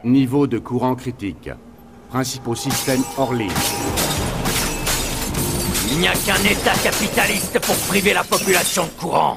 Niveau de courant critique. Principaux systèmes hors ligne. Il n'y a qu'un État capitaliste pour priver la population de courant.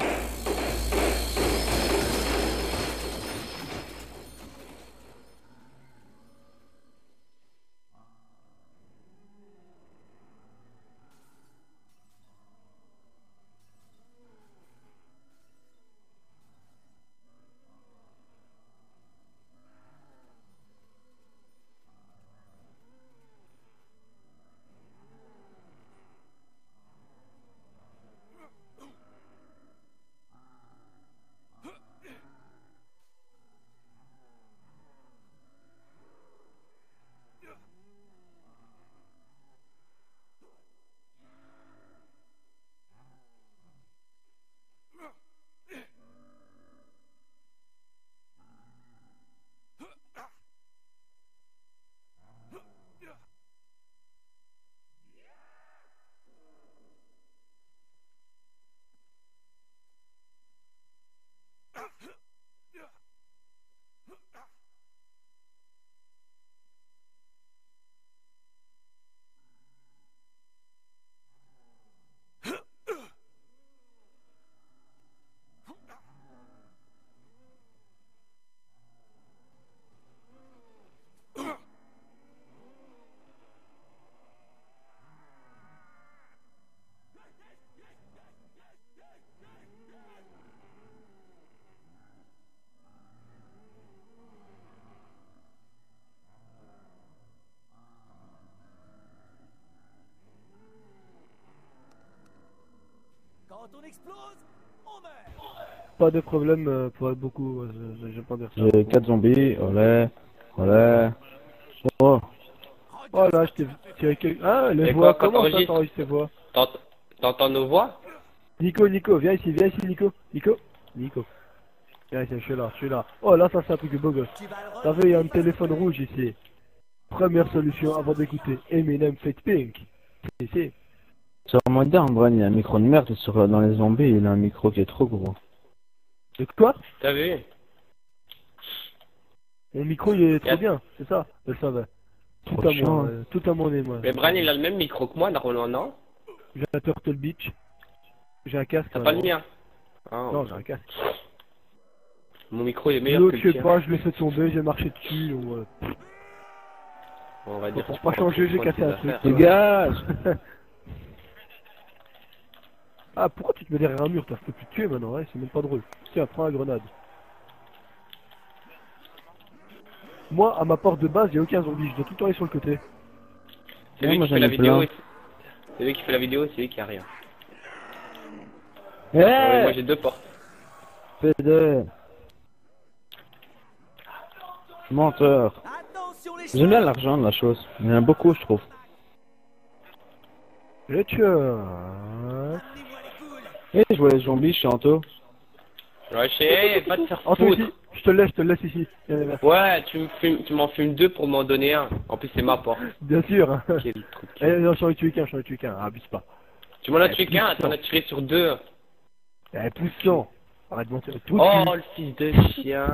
Quand on explose, on meurt. Pas de problème pour être beaucoup, je vais pas dire ça. J'ai 4 zombies, olé, olé. Oh, Oh là, je t'ai tiré quelques... Ah, les Et voix, quoi, quand comment ça t'enregistres t'enregistres tes voix? T'entends nos voix? Nico, viens ici, Nico. Nico. Viens ici, je suis là. Oh là, ça c'est un truc de beau gosse. T'as vu, il y a un téléphone rouge ici. Première solution avant d'écouter Eminem Fate Pink. Ici. sur moderne, Bran, il y a un micro de merde dans les zombies, il a un micro qui est trop gros. De quoi? T'as vu? Mon micro il est trop bien, c'est ça? Je le savais. Tout Trop à moi, chiant. tout à mon nez, moi. Mais Bran, il a le même micro que moi, normalement, non? J'ai un Turtle Beach. J'ai un casque. T'as pas le mien? Ah, Non, j'ai un casque. Mon micro il est meilleur L'autre, que je le sais tien. pas, je l'ai fait tomber, j'ai marché dessus, donc On va dire pour pas changer, j'ai cassé un truc. Dégage. Ah, pourquoi tu te mets derrière un mur? T'as fait plus te tuer maintenant, ouais, c'est même pas drôle. Tiens, prends la grenade. Moi, à ma porte de base, y'a aucun zombie, je dois tout le temps aller sur le côté. C'est Ouais, lui moi, qui fait j'en la ai vidéo. plein. C'est lui qui fait la vidéo, c'est lui qui a rien. Eh, Ouais, moi j'ai deux portes. PD. Menteur. Attention les J'aime bien chevaux. l'argent de la chose. Il y en a beaucoup, je trouve. Le tueur. Amenez-moi les couilles. Eh, je vois les zombies, je suis Anto. Ouais, je sais, va te faire Anto foutre. ici, je te le laisse ici. Viens, viens, viens. Ouais, tu m'en fumes deux pour m'en donner un. En plus, c'est ma porte. Bien sûr. Quel trou de cul. Eh, non, j'en ai tué qu'un, abuse pas. Tu m'en as Eh, tué qu'un, puissant. t'en as tiré sur deux. Eh, poussant. Arrête de mentir. Tout Oh, le fils de chien.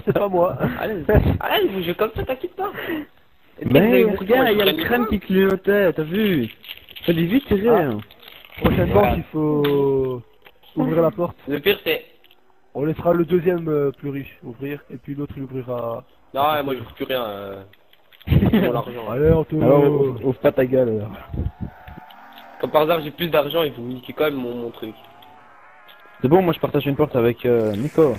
c'est pas moi. Allez, allez, vous jouez comme ça, t'inquiète pas. Mais regarde, il y a le crâne qui clignotait, t'as vu? Fallait vite tirer. Ah. Hein. Prochainement, Voilà. il faut ouvrir la porte. Le pire, c'est... On laissera le deuxième plus riche ouvrir, et puis l'autre il ouvrira. Non, moi, je veux plus rien. Pour l'argent. Allez, Anto. Alors, ouvre pas ta gueule alors. Comme par hasard, j'ai plus d'argent et vous me niquez quand même mon truc. C'est bon, moi je partage une porte avec Nico.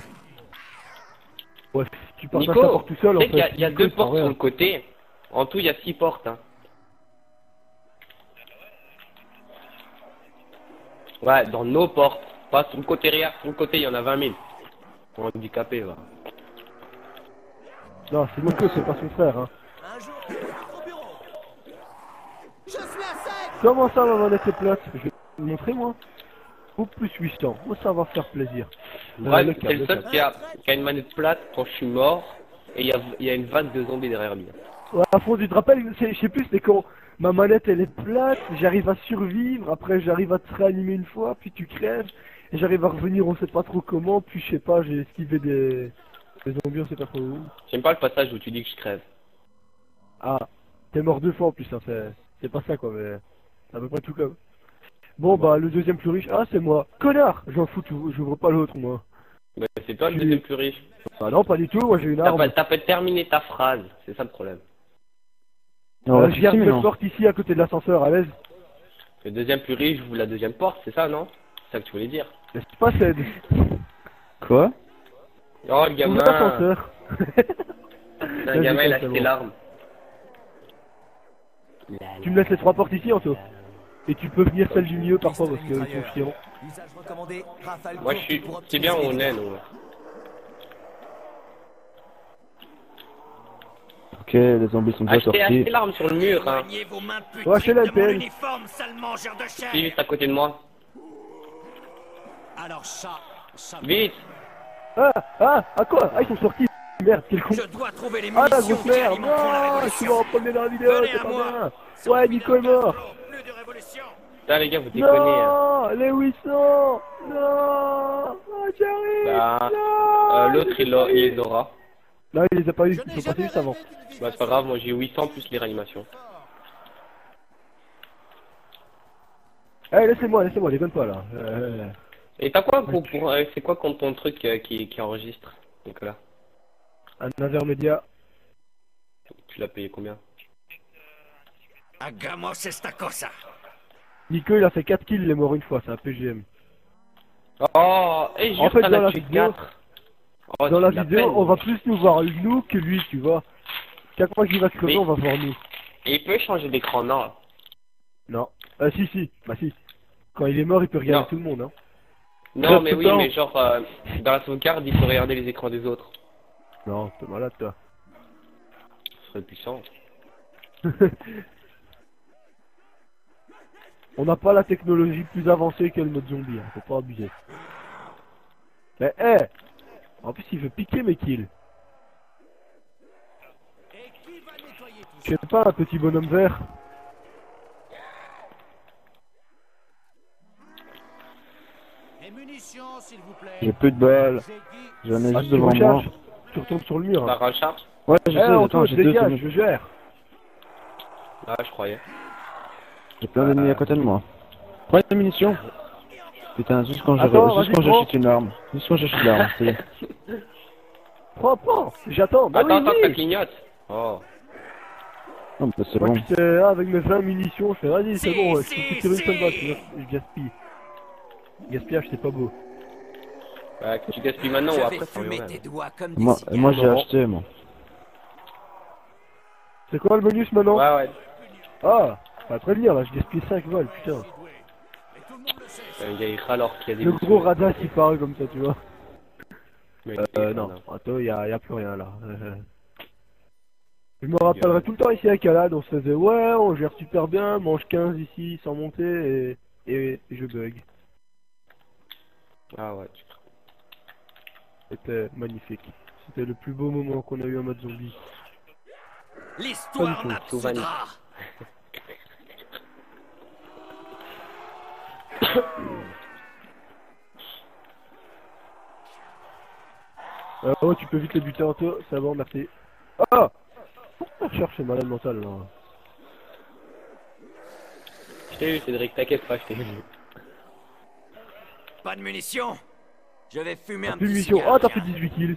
Ouais, tu partages Nico, ta porte tout seul en tu sais fait. qu'il y a Nico, deux c'est portes rien. sur le côté. En tout, il y a 6 portes. Hein. Ouais, dans nos portes. Pas sur le côté arrière, sur le côté, il y en a 20 000. Pour handicapé, va. Non, c'est Nico, c'est pas son frère. Hein. Un jour, tu rentres au bureau. Je suis à sec. Comment ça, ma manette est plate? Je vais te montrer moi. Au plus 800. Moi, ça va faire plaisir. Bref, le c'est le seul câble. qui a une manette plate quand je suis mort. Et il y a une vague de zombies derrière lui. Ouais, à fond, tu te rappelles, je sais plus, c'était quand ma manette elle est plate, j'arrive à survivre, après j'arrive à te réanimer une fois, puis tu crèves, et j'arrive à revenir on sait pas trop comment, puis je sais pas, j'ai esquivé Les zombies, on sait pas trop où. J'aime pas le passage où tu dis que je crève. Ah, t'es mort 2 fois en plus, hein, c'est pas ça quoi, mais c'est à peu près tout comme. Bon bah, le deuxième plus riche, ah c'est moi. Connard, j'en fous, j'ouvre pas l'autre moi. Bah, c'est toi le deuxième plus riche. Bah non, pas du tout, moi j'ai une arme. T'as pas terminé ta phrase, c'est ça le problème. Je garde une porte ici à côté de l'ascenseur, à l'aise. Le deuxième plus riche ouvre la deuxième porte, c'est ça, non? C'est ça que tu voulais dire. Mais c'est pas cède. Quoi? Oh, le Ouvre gamin. l'ascenseur. Un gamin, il a acheté l'arme. Tu me laisses les 3 portes ici, Anto. Et tu peux venir celle du milieu parfois parce qu'ils sont chiants. Usage recommandé, rafale Moi, je courte suis. pour C'est bien où on optimiser est, les nous. Ok, les zombies sont déjà Achetez sortis. l'arme sur le mur, hein. Éloignez vos mains Ouais, chez la putrides de mon LPL. uniforme, sale mangeur de chair. Suis juste à côté de moi. Alors, chat. Vite! Ah quoi? Ah, ils sont sortis. Merde, quel con. Je dois trouver les Ah la munitions grosse qui merde. alimenteront la Non, je suis révolution. mort en premier dans la vidéo, Venez c'est à pas moi. bien. Ouais, Nico est mort. Plus de révolution. Putain, les gars, vous déconnez, hein. Non, les 800. Non. Ah, j'arrive. Bah, Non. l'autre, il les aura. Non, il les a pas eu, ils sont passés juste avant. Bah, c'est pas grave, moi j'ai 800 plus les réanimations. Eh, laissez-moi, déconne pas là. Et t'as quoi c'est quoi contre ton truc qui enregistre, Nicolas? Un intermédiaire. Tu l'as payé combien? Hagamos esta cosa. Nico, il a fait 4 kills, il est mort une fois, c'est un PGM. Oh, et En fait, Justin dans a la tué vidéo- 4. Oh, Dans la c'est de la vidéo, peine. on va plus nous voir nous que lui, tu vois. Chaque fois qu'il va crever, Mais- on va voir nous. Et il peut changer d'écran, non? Non. Si. Bah si. Quand il est mort, il peut regarder Non. tout le monde, hein. Non, mais tout le oui, temps. mais genre, dans la sauvegarde, il faut regarder les écrans des autres. Non, t'es malade, toi. Ce serait puissant. On n'a pas la technologie plus avancée que le mode zombie, hein. Faut pas abuser. Mais, en plus, il veut piquer mes kills. Et qui va nettoyer tout Tu sais pas un petit bonhomme vert? ça? Les munitions, s'il vous plaît. J'ai plus de balles. J'ai dit. J'en ai Ah, juste tu devant moi. recharges. Tu retournes sur le mur. Ça Hein. recharge? Ouais, je sais, Antoine, attends, je j'ai deux dégage, secondes. je gère. Ah, je croyais. J'ai plein d'ennemis à côté de moi. Prends les munitions. Putain, juste quand Attends, vas-y, prends. j'achète une arme. Juste quand j'achète l'arme, c'est... Prends. J'attends. Bah Attends, oui, attends, ça oui. clignote. Oh. Non, bah c'est Moi, bon. tu sais, avec mes 20 munitions, je fais, vas-y, c'est Si, bon, je si, peux tirer une seule si. balle, je gaspille. Gaspillage, c'est pas beau. Bah, que tu gaspilles maintenant Je ou vais après, c'est fumer rien. tes doigts comme Moi, des cigares. moi j'ai Non. acheté, moi. C'est quoi le bonus maintenant? Ouais. Ah, pas prévenir là, je gaspille 5 balles, putain. Il y a Ira alors qu'il y a des Le missions. gros radar qui parle comme ça, tu vois. Mais- Non, attends, y a plus rien là. Je me rappellerai tout le temps ici à Calade, on se faisait ouais, on gère super bien, mange 15 ici sans monter et je bug. Ah ouais. C'était magnifique. C'était le plus beau moment qu'on a eu en mode zombie. L'histoire Pas du tout, n'absoudra. Oh, tu peux vite les buter en toi, c'est bon, merci. Ah! Pourquoi cherche c'est malade mental là? Je t'ai vu, Cédric, t'inquiète pas, je t'ai vu. Pas de munitions. Je vais fumer un Plus de petit mission. cigare. Oh, t'as fait tiens. 18 kills.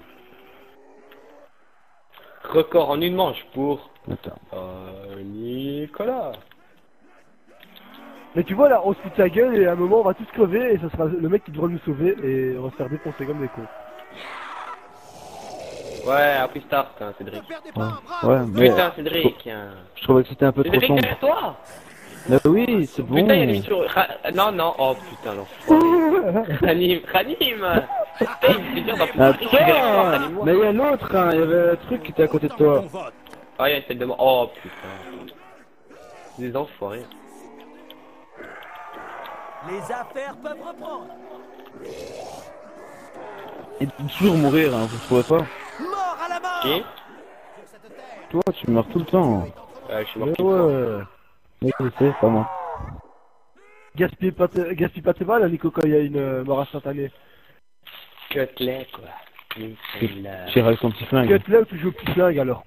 Record en une manche pour Attends. Nicolas. Mais tu vois là, on se fout de sa gueule et à un moment on va tous crever et ce sera le mec qui devra nous sauver et on va se faire défoncer comme des cons. Ouais, à plus tard, putain, Cédric. Ne perdez pas un bras. Ouais, mais Putain, Cédric. je trouvais que c'était un peu trop Cédric, sombre. derrière toi. Mais oui, c'est bon. Putain, il y a une mission. Non, oh putain, l'enfoiré. Ranime. Putain, il me fait dire dans plus de je suis derrière toi, Attends, ranime-moi. mais il y a l'autre, hein. Il y avait un truc qui était à côté de toi. Ah, il y a une tête de mort. Oh putain. Des enfoirés. Les affaires peuvent reprendre. Il peut toujours mourir, hein. Vous trouvez pas? Mort à la mort. Qui? Sur cette terre. Toi, tu meurs tout le temps. Je suis mort Mais tout le temps. ouais. Oui, je sais, pas moi. Gaspille pas tes balles, Nico, quand il y a une mort instantanée. Cutlet, quoi. Tire avec son petit flingue. Tu es là ou tu joues au petit flingue alors?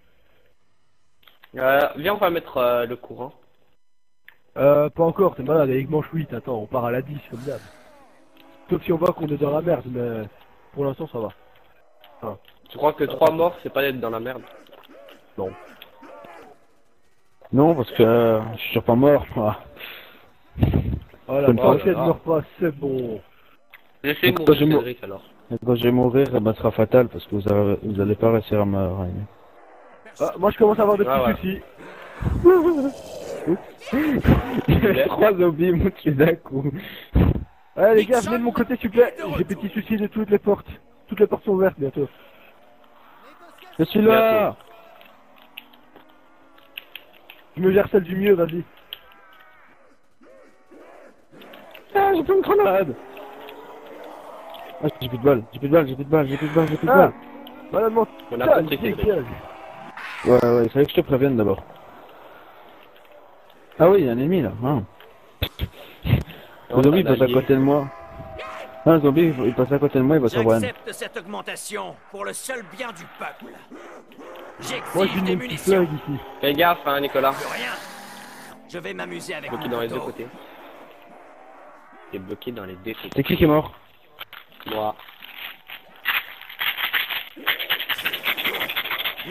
Viens, on va mettre le courant. Pas encore, t'es malade, avec manche 8, attends, on part à la 10 comme d'hab. Sauf si on voit qu'on est dans la merde, mais pour l'instant ça va. Ah. Tu crois que 3 morts, c'est pas d'être dans la merde? Non. Non, parce que je suis toujours pas mort. Ah. Voilà, Comme tant ça. qu'elle meurt pas, c'est bon. Laissez Donc, mourir je me- Cédric alors. Et quand je vais mourir, eh ben, ce sera fatal parce que vous allez pas réussir à me réanimer. Ah, moi je commence à avoir des Ah, petits ouais. 3 zombies montés d'un coup. soucis. Allez les gars, venez de mon côté s'il vous plaît. J'ai petits soucis de toutes les portes. Toutes les portes sont ouvertes bientôt. Je suis là. Je me gère celle du mieux, vas-y. Ah, j'ai plus une grenade. Ah, j'ai plus de balles, j'ai plus de balles, j'ai plus de balles, j'ai plus de balles, j'ai plus de Ah, balles. malheureusement, On a compris Cédric. dégage. Ouais, il fallait que je te prévienne d'abord. Ah oui, il y a un ennemi là. Ah. Le zombie il passe à côté de moi. Ah, le zombie il passe à côté de moi, il va sur One. J'accepte cette augmentation pour le seul bien du peuple. Moi j'ai J'exige mis des mon petit munitions. flingue ici. Fais gaffe, hein, Nicolas. Plus rien. Je vais m'amuser avec Bloqué mon dans les deux couteau. côtés. T'es bloqué dans les deux côtés. C'est qui est mort? Moi.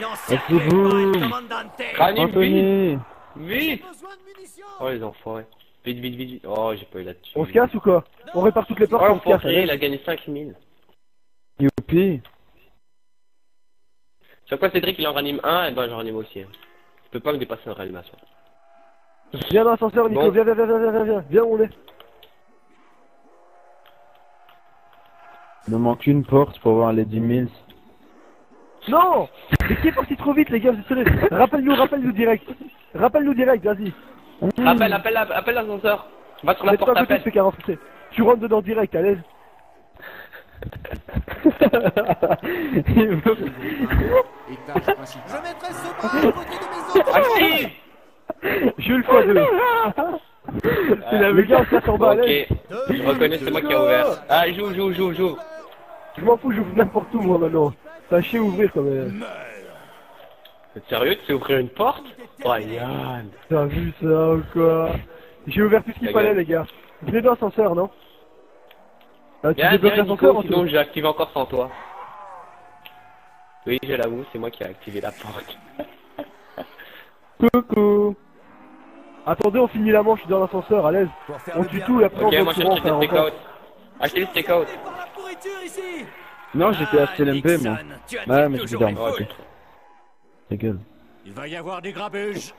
Non, Laissez-vous. commandante. Ranime, vite. Anthony. Vite. Besoin de munitions. Oh les enfoirés. Vite, vite, vite, vite. Oh, j'ai pas eu là-dessus. On se casse ou quoi? On répare toutes les portes, Oh, on se casse. l'enfoiré, il allez. a gagné 5000. Youpi. Chaque fois Cédric il en ranime un, et ben j'en ranime aussi. Je peux pas me dépasser en réanimation. Viens dans l'ascenseur Nico, Bon. viens, viens où on est. Il me manque une porte pour voir les 10 000. Non! Mais qui est parti trop vite les gars, je suis désolé. Rappelle-nous direct. Rappelle-nous direct, vas-y. Appelle l'ascenseur. Va sur la Mets-toi porte, à côté, appelle. fais 40 poussées. Tu rentres dedans direct, à l'aise. Étage principal. Je mettrai ce bras à côté de mes autres. Active. Je le fois deux. Le gars, on se casse en bas, à Ok, l'aise. je reconnais c'est moi qui ai ouvert. Ah, joue. Je m'en fous, j'ouvre n'importe où moi maintenant. T'as chier ouvrir quand même. T'es sérieux, tu sais ouvrir une porte? Oh Yann. T'as vu ça ou quoi? J'ai ouvert tout ce qu'il Ta fallait gueule. les gars. Venez dans l'ascenseur, non? Tu Viens, débloques viens l'ascenseur Nico, en sinon tout. j'ai activé encore sans toi. Oui, je l'avoue, c'est moi qui ai activé la porte. Coucou. Attendez, on finit la manche dans l'ascenseur, à l'aise. On tue tout et après Ok, on va moi au j'ai courant, acheté faire le un repas. take-out. Achetez le take-out. Par la pourriture ici. Non, j'étais à CLMP moi. Tu as Ouais, mais je toujours vais une dormir. foule. Ta gueule. Il va y avoir des grabuges.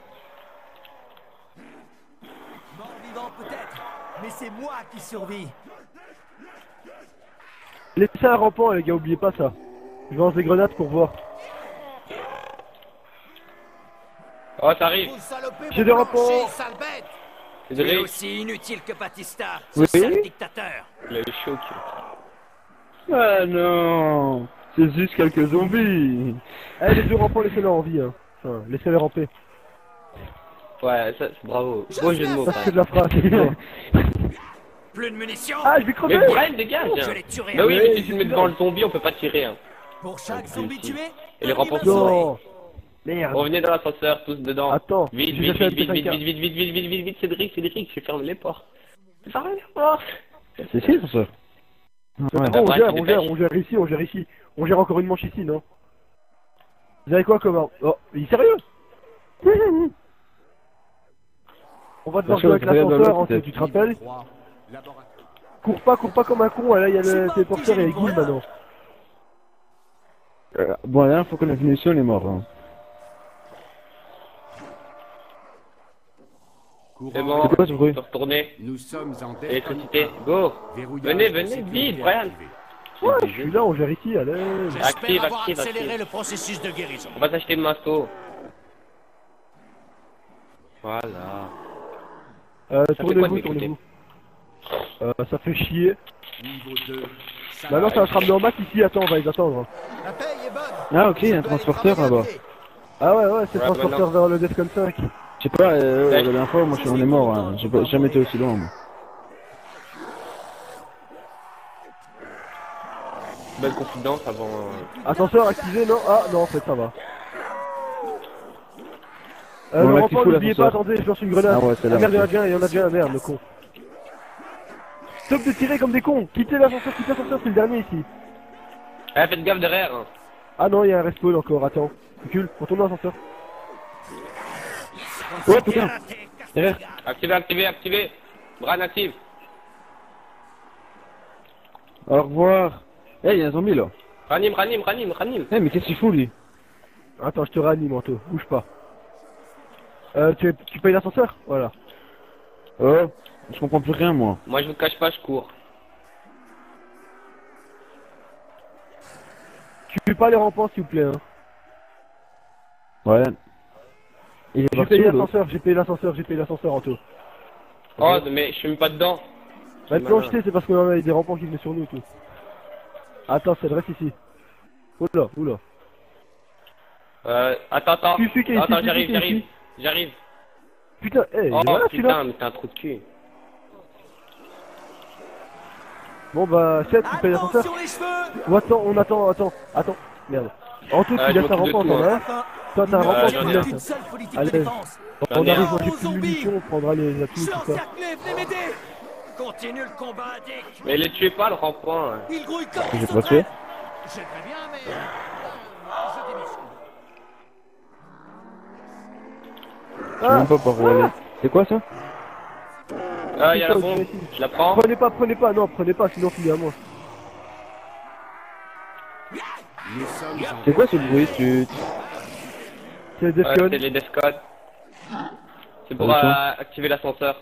Mort vivant peut-être, mais c'est moi qui survis. Laissez un rampant les gars, oubliez pas ça. Je lance des grenades pour voir. Oh, t'arrives. Vous salopez J'ai mon des rapports. plancher, sale bête. Tu es Cédric, aussi inutile que Batista, Oui. ce sale dictateur. il a eu chaud. Ah non. C'est juste quelques zombies. Eh les deux rampants, laissez-les en vie. Hein. Enfin, laissez-les ramper. Ouais, ça, c'est bravo. Beau jeu de mots. Ça quand c'est de même. la phrase. Plus de munitions. Ah, je vais crever. Mais Brian, dégage. Je l'ai tué. Bah oui, Ouais, mais si tu te mets devant le zombie, on peut pas tirer. Hein. Pour chaque zombie tué, Et les remports Non. Merde. Revenez dans l'ascenseur, tous dedans. Attends, Vite, j'ai vite, fait vite, un vite, P5K. vite, vite, vite, vite, vite, vite, Cédric, je ferme les portes. Ferme les portes. C'est sûr ça. Ouais. Bon, Brian, tu on gère ici. On gère encore une manche ici, non? Vous avez quoi comme... Oh, il est sérieux? On va devoir jouer avec l'ascenseur, hein, tu te rappelles? 3. Laboratoire. Cours pas comme un con, là il y a le téléporteur et Guil maintenant. Bon, la dernière fois qu'on a fini ça, on est mort. Hein. C'est Courant. bon, C'est quoi ce bruit? on peut retourner. Nous sommes en Électricité, go. Verrouillage Venez, de sécurité vite, Brian. activé. Ouais, je suis là, on gère ici, allez. Active, J'espère avoir active, accéléré active. le processus de guérison. On va s'acheter le masto. Voilà. fait quoi de Tournez-vous, m'écouter? Ça fait chier. Niveau 2. Maintenant ça va se ramener en bac ici, attends, on va les attendre. la paye est bonne. Ah ok, il y a un transporteur là-bas. Ah ouais, c'est Ouais, transporteur vers le Defcon 5. Je sais pas, la dernière fois, moi on est mort. Hein. J'ai jamais été aussi loin. Moi. belle confidence avant... Ascenseur activé, non? Ah, non, en fait, ça va. Bon, Le là, rampant, qu'il faut n'oubliez pas, l'ascenseur. attendez, je lance une grenade. Ah ouais, c'est là. merde, il y en a déjà un, merde, le con. Stop de tirer comme des cons. Quittez l'ascenseur, c'est le dernier ici. Eh, faites gaffe derrière. Hein. Ah non, il y a un respawn encore, attends. Recule, retourne dans l'ascenseur. Ouais, putain. Derrière. Activez. Bran active. Au revoir. Eh, il y a un zombie là. Ranime. Eh, mais qu'est-ce qu'il fout lui? Attends, je te réanime, Anto, bouge pas. Tu payes l'ascenseur? Voilà. Oh, je comprends plus rien moi. Moi, je vous cache pas, je cours. Tu fais pas les rampants, s'il vous plaît, hein. Ouais. Il est J'ai parti payé où, l'autre? l'ascenseur, Anto. Oh, mais je suis même pas dedans. Maintenant, je sais, c'est parce qu'on a des rampants qui venaient sur nous et tout. Attends, c'est le reste ici. Oula. Attends. Tu suis qui est ici, Attends, tu suis qui est ici. J'arrive. Putain, Oh, voilà, celui-là. putain, mais t'es un trou de cul. Bon bah, Seth, tu payes l'ascenseur? Attention les cheveux. Ou attends. Merde. Anto, tu je laisses un m'occupe de rampant, tout, t'en as un? Toi, t'as un rampant, tu j'en le ai laisses. Une seule politique de Allez. défense. On J'en ai arrive, un. moi j'ai plus de munitions, on prendra les atouts, Je tout lance ça. cerclé, venez m'aider. Continue le combat, Dick. Mais les tuez pas, le rampant. Hein. Il grouille comme J'ai des pas tué. sauterelles. J'aimerais bien, mais... je démissionne. Je sais même pas par où aller. C'est quoi ça? Ah, il y a la bombe. Je la prends. Prenez pas, sinon finis à moi. Nous sommes en C'est quoi ce bruit? C'est des Ouais, c'est les Defcon. C'est pour activer l'ascenseur.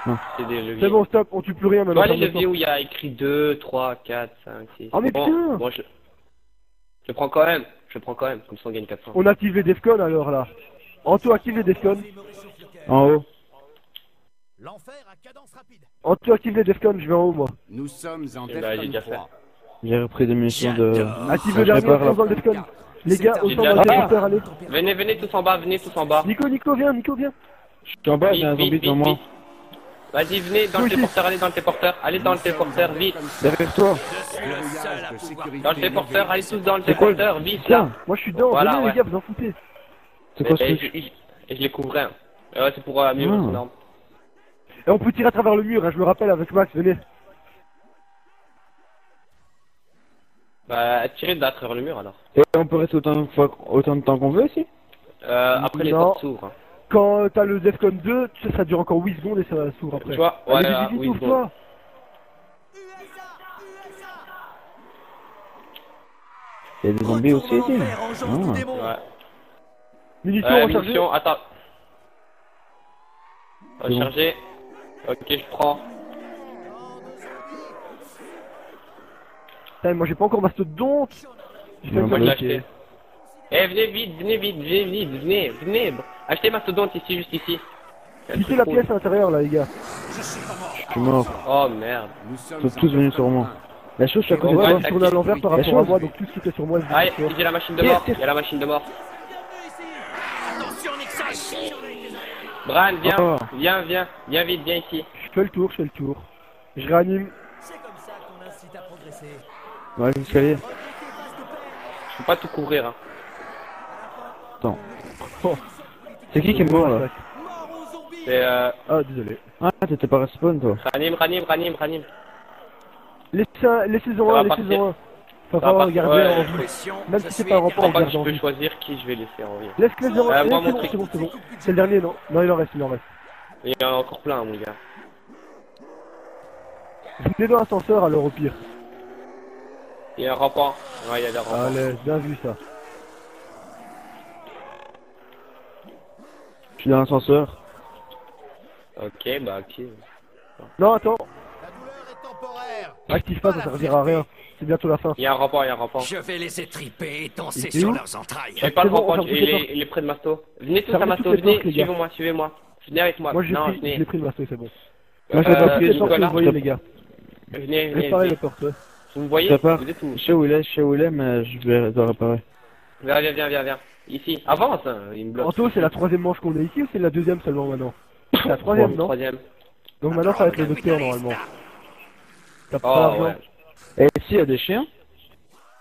Non. C'est des leviers. C'est bon, stop, on tue plus rien Tu maintenant. vois les ferme leviers où il y a écrit 2, 3, 4, 5, 6. Oh, mais putain. Bon, je le prends quand même. Comme ça on gagne 400. On active les Defcon alors là. Anto, active les Defcon. En haut. L'enfer à cadence rapide. Anto, active les Defcon, je vais en haut moi. Nous sommes en Eh ben, j'ai déjà Defcon 3. J'ai repris des munitions de... Active Ah, le je dernier, prépare, on là. dans le Defcon. Les gars, au J'ai centre déjà dans le fait. téléporteur, allez. Venez tous en bas, Nico, viens. Je suis en bas, j'ai un Vite, zombie devant moi. vite. Vas-y, venez dans le Aussi. téléporteur, allez dans le téléporteur, vite. Derrière toi. Verrouillage de sécurité Dans le téléporteur, allez tous dans le C'est quoi, téléporteur, vite là. Tiens, Moi je suis dedans, Voilà, venez ouais. les gars, vous en foutez. c'est quoi ce Et truc? je les couvrais. Hein. Ouais, c'est pour mieux Ah. son arme. Et on peut tirer à travers le mur, hein, je me rappelle avec Max, venez. Bah, tirez à travers le mur alors. Et on peut rester autant de temps qu'on veut ici? Après les Non. portes s'ouvrent. Hein. Quand t'as le Defcon 2, tu sais, ça dure encore 8 secondes et ça s'ouvre après. Tu vois, Allez, ouais, vite, oui, ouvre-toi. Il y a des zombies aussi ici. L'enfer engendre du Ah. démon. Ouais. Munitions rechargées. Munitions, attends. Recharger. Ok, je prends. Putain, moi j'ai pas encore mastodonte. J'ai fait Non, une Moi, je l'ai Ok. acheté. Eh, venez. Achetez mastodonte ici, juste ici. Quittez la pièce à l'intérieur là les gars. Je suis mort. Oh merde. Nous sommes Ils sont tous venus sur moi. La chose, je suis à côté On de va toi. se tourner à l'envers par La rapport à chose. moi, donc tout ce qui était sur moi, je Allez, vais j'ai la machine de mort. Il y a la machine de mort. Attention, Nixon. Bran, viens. Oh. Viens vite, viens ici. Je fais le tour. Je réanime. C'est comme ça qu'on incite à progresser. Ouais, l'escalier. Je peux pas tout couvrir. Hein. Attends. C'est qui est mort là? Mort aux zombies. C'est Ah, désolé. Ah, t'étais pas respawn toi. ranime. Laissez-en va un, partir. laissez-en un. Faut Ça va pas partir, garder ouais. en vie. Pression. Même si c'est pas un Je rempart, crois on pas que garde je en peux vie. choisir qui je vais laisser en vie. Laisse-les en moi, c'est mon bon, truc. c'est bon. C'est le dernier, non? Non, il en reste. Il y en a encore plein, mon gars. Venez dans l'ascenseur alors au pire. Il y a un rampant. Ouais, il y a des ramparts. Allez, bien vu ça. Je suis dans l'ascenseur. Ok, bah active. Non, attends. La douleur est temporaire. Active pas, ça servira à rien. C'est bientôt la fin. Il y a un rampant. Je vais les étriper et danser Et t'es sur où leurs entrailles. J'ai pas C'est le bon, rampant, on ferme toutes les portes. il est près de Masto. Venez tous Fermez à Masto, toutes les venez, portes, les gars. suivez-moi. Venez avec moi. Moi je Non, l'ai pris, je l'ai pris le masto, c'est bon. Moi, je Toutes l'ai pas les pris. portes que Nicolas, vous voyez les gars. Venez. Réparez les portes. Ouais. Vous me Je voyez? répare. Vous êtes où? Je sais où il est, mais je vais le réparer. Viens. Ici. Avance, hein, il me bloque. Anto, c'est la troisième manche qu'on a ici ou c'est la deuxième seulement maintenant? C'est la troisième, non? Troisième. Donc maintenant ça va être le docteur normalement. T'as pas Oh, l'argent. ouais. Et ici, il y a des chiens?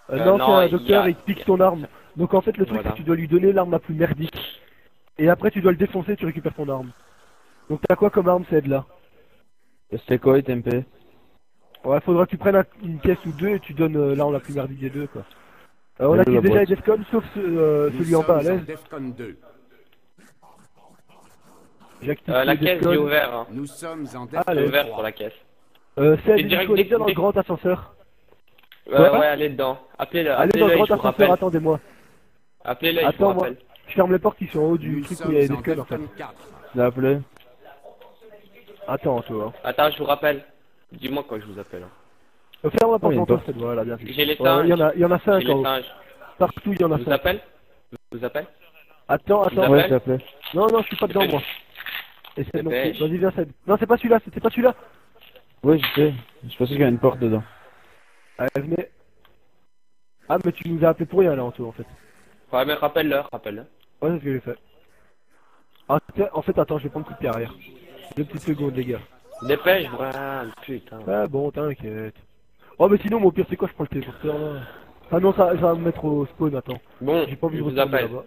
Non, c'est non, un docteur, il te pique ton arme. Donc en fait, le truc, Voilà. c'est que tu dois lui donner l'arme la plus merdique. Et après, tu dois le défoncer, tu récupères ton arme. Donc t'as quoi comme arme, celle-là? C'était quoi, TMP? Ouais, faudra que tu prennes une pièce ou deux et tu donnes l'arme la plus merdique des deux, quoi. On Ouais, active la déjà les boîte. Defcon, sauf Nous celui en bas, à sommes en l'aise. Defcon 2. J'active La les caisse, Defcon. j'ai ouvert. Hein. Nous sommes en Ah, J'ai Defcon ouvert 3. pour la caisse. C'est direct allez dans le dès- grand ascenseur. Ouais, Quoi ouais, allez dedans. Appelez-le, Allez dans le appelez-le, grand je vous ascenseur, rappelle. attendez-moi. Appelez-le, je vous Attends, moi. rappelle. Je ferme les portes qui sont en haut du Nous truc où sommes il y a les en Defcon, en fait. Defcon 4. Je l'ai appelé. Attends, toi. Attends, je vous rappelle. Dis-moi quand je vous appelle. Hein. Ferme la porte Oh, il y a en une toi, porte. cette voilà, bien vu. J'ai les Ouais, singes. il y en a 5 J'ai en les haut. singes. Partout, il y en a Je vous 5. appelle Je vous appelle Attends, vous attends. appelle Ouais, je l'ai appelé. Non, non, je suis pas dedans, moi. Et c'est non plus. Dépêche. Vas-y, viens, Ced. Non, c'est pas celui-là, c'était pas celui-là. Ouais, je sais. Je pensais qu'il y avait une porte dedans. Allez, venez. Ah, mais tu nous as appelé pour rien, là, en tout, en fait. Ouais, mais rappelle-le, rappelle-le. Ouais, c'est ce que j'ai fait. Ah, tiens, en fait, attends, je vais prendre le coup de pied arrière. 2 petites secondes, les gars. Dépêche, voilà, putain. Ah, bon, t'inquiète. Oh, mais sinon, mon pire, c'est quoi? Je prends le téléporteur, là. Ah non, ça va me mettre au spawn, attends. Bon, J'ai pas envie je de vous retourner appelle. là-bas.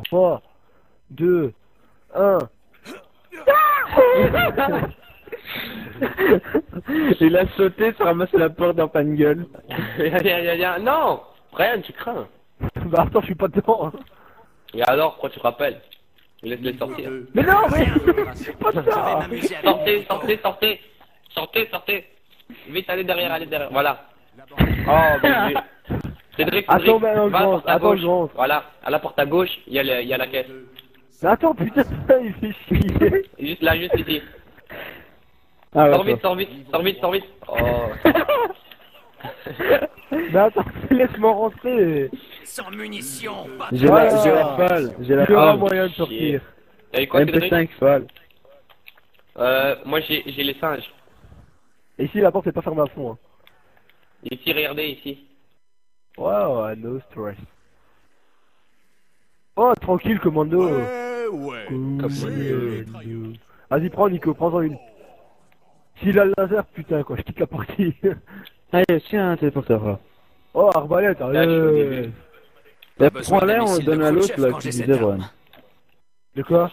3, 2, 1. Il a sauté, se ramasse la porte dans pas de gueule. Viens. Non Brian, tu crains. Bah, attends, je suis pas dedans. Hein. Et alors, pourquoi tu rappelles Laisse-les sortir. Mais non, mais pas Je vais ça. m'amuser avec Sortez. Vite, allez derrière, voilà. Oh, bien vu. Cédric, Attends, mais va à la grand, porte à attends, gauche. grand. Voilà, à la porte à gauche, il y a la caisse. Mais attends, putain, il fait chier. Juste là, juste ici. Ah ouais. Sors vite. Oh. Mais attends, laisse-moi rentrer. sans munitions, pas J'ai Voilà. la falle. J'ai la Il y aura falle. moyen de sortir. T'as eu quoi, Cédric MP5 falle. Moi, j'ai les singes. Et ici, la porte est pas fermée à fond. Hein. Ici, regardez, ici. Wow, no stress. Oh, tranquille, commando. Ouais. Commando. Vas-y, prends, Nico, prends-en une. S'il a le laser, putain, quoi, je quitte la partie. Allez, tiens, un téléporteur là. Oh, arbalète, Là, je suis au allez. début. Bah, besoin prends-la, d'un on le missile donne de à l'autre Khrouchtchev là, quand qui j'ai disait, cette Rohan. De quoi?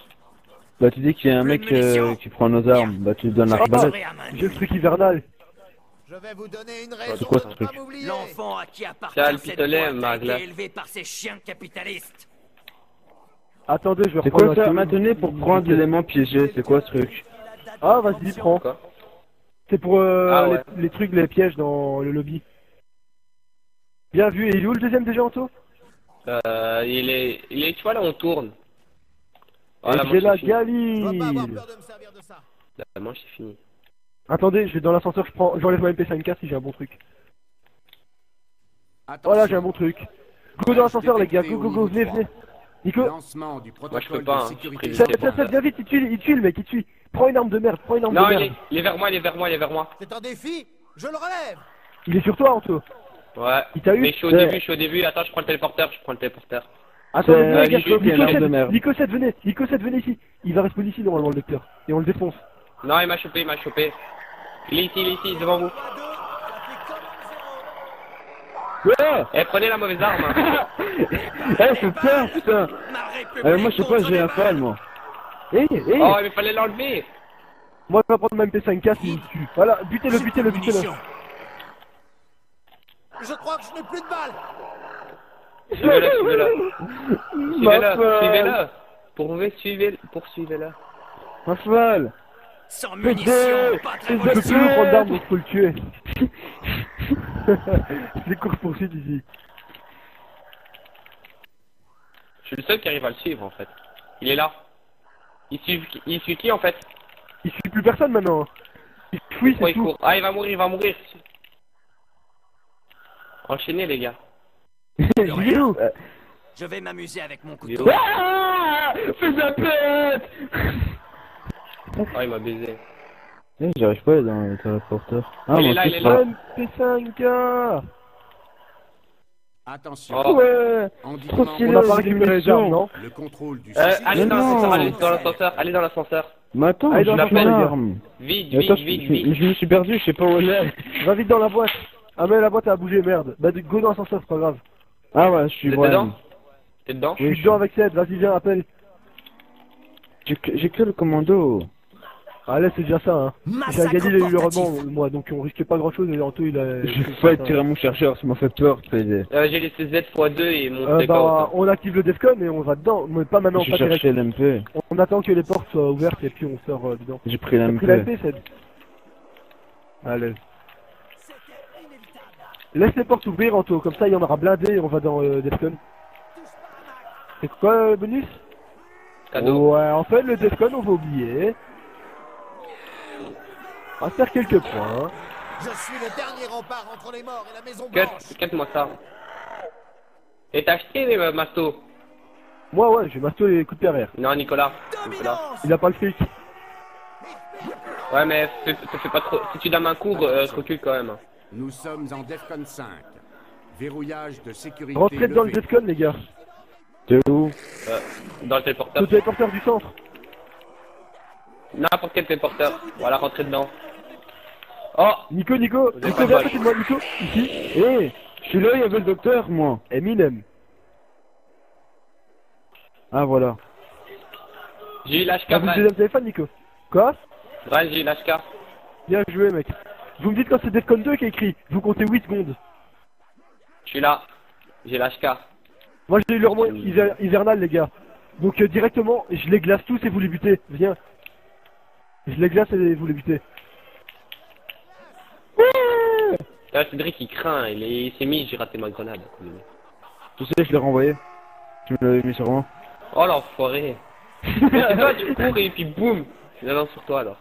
Bah, tu dis qu'il y a un Plus mec de munitions. qui prend nos armes. Bah, tu lui donnes l'arbalète. J'ai le truc hivernal. Je vais vous donner une c'est raison quoi de ce ne truc pas m'oublier. L'enfant à qui appartient Tiens, le cette pistolet, boîte a Magla. été élevé par ces chiens capitalistes. Attendez, je vais C'est reprendre quoi ça? un Maintenez pour prendre l'élément piégé. C'est quoi ce truc? Ah, vas-y, prends. Quoi C'est pour Ah ouais. les trucs, les pièges dans le lobby. Bien vu, et il est où le deuxième déjà, Anto? Il est, tu vois, là, on tourne. Oh, la J'ai la manche est finie. Je dois pas avoir Galil. peur de me servir de ça. La manche est finie. Attendez, je vais dans l'ascenseur, j'enlève ma MP5K si j'ai un bon truc. Attention. Voilà, j'ai un bon truc. Go dans l'ascenseur, les gars, go, go, go, venez, venez. Nico, Lancement du Moi, je protocole peux pas, de hein. sécurité. Je prie. ça, viens vite, il tue le mec, il tue. Prends une arme de merde, prends une arme Non, de merde. il est vers moi. C'est un défi. Je le relève. Il est sur toi, Anto. Ouais. Il t'a eu? Mais je suis au début. Attends, je prends le téléporteur. Attends, C'est venez, les gars, Nico qui a une arme de merde. Nico 7, venez ici. Il va respawner ici, normalement, le lecteur. Et on le défonce. Non, il m'a chopé. Il est ici, devant vous. Ah Eh, prenez la mauvaise arme. Eh, c'est peur, putain. Ma république Moi, je sais pas, j'ai un fall, moi. Eh, Oh, mais fallait l'enlever. moi, je vais prendre ma MP5K s'il me tue. Voilà, butez-le. munitions. Je crois que je n'ai plus de balles. Suivez-le. Poursuivez-le. Un fall. Sans munitions, pas de Je peux révolution. plus prendre d'armes, donc faut le tuer. C'est court poursuite ici. Je suis le seul qui arrive à le suivre, en fait. Il est là. Il suit qui, en fait? Il suit plus personne maintenant. Il fuit, Pourquoi c'est il tout. court? Ah, il va mourir. Enchaînez, les gars. Il est où? Je vais m'amuser avec mon couteau. Ah, fais la pète. Oh, il m'a baisé. Eh, j'arrive pas à aller dans le téléporteur. Ah, Il est mon là, truc, il est là. MP5K. Attention. Oh. Ouais. En Trop dictant stylé. On a pas récupéré les armes, non? le contrôle du Allez Mais dans non. l'ascenseur, allez dans l'ascenseur. Mais attends, Allez, j'ai dans la la fenêtre, les gars. arme. Vite. Attends, je me suis perdu, je sais pas où elle est. Va vite dans la boîte. Ah mais la boîte a bougé, merde. Bah go dans l'ascenseur, c'est pas grave. Ah ouais, je suis T'es Brian. dedans? T'es dedans? Je suis dedans avec Ced, vas-y viens, appelle. J'ai que le commando. Allez, c'est déjà ça, hein. J'ai Massacre gagné les portatif. roman, moi, donc on risquait pas grand chose et Anto il a... J'ai failli tirer à mon chercheur, ça m'a fait peur, PD. J'ai laissé Z x2 et mon Bah, take-out. on active le Defcon et on va dedans, mais pas maintenant, J'ai pas direct. cherché l'MP. On attend que les portes soient ouvertes et puis on sort dedans. J'ai pris T'as pris la l'MP. MP, Ced. Allez. Laisse les portes ouvrir, Anto, comme ça il y en aura blindé et on va dans Defcon. C'est quoi le bonus? Cadeau. Ouais, en fait, le Defcon, on va oublier. On va faire quelques points. Je suis le dernier rempart entre les morts et la Maison Blanche. Cut-moi ça. Et t'as acheté les mastos? Moi, ouais, j'ai masto les coups de pied arrière. Non, Nicolas. Nicolas. Dominance. Il a pas le fric. Ouais, mais fais pas trop. Si tu donnes un cours, recule quand même. Nous sommes en DEFCON 5. Verrouillage de sécurité. Rentrez dans le levé. Defcon, les gars. T'es où? Dans le téléporteur. Le téléporteur du centre. N'importe quel téléporteur. Voilà, rentrez dedans. Oh! Nico, avez Nico, pas viens de à côté de moi, Nico. Ici. Eh, je suis là, il y avait le docteur, moi. Eminem. Ah, voilà. J'ai eu l'HK, T'as vu le Brian. deuxième téléphone, Nico? Quoi? Brian, j'ai eu l'HK. Bien joué, mec. Vous me dites quand c'est Defcon 2 qui est écrit. Vous comptez 8 secondes. Je suis là. J'ai l'HK. Moi, j'ai eu leur moyen hivernal, les gars. Donc, directement, je les glace tous et vous les butez. Viens. Je les glace et vous les butez. Là, Cédric, il craint. Il s'est mis, j'ai raté ma grenade. Tu sais, je l'ai renvoyé. Tu me l'avais mis sur moi. Oh, l'enfoiré. Mais c'est toi, tu cours et puis boum. Je la lance sur toi, alors.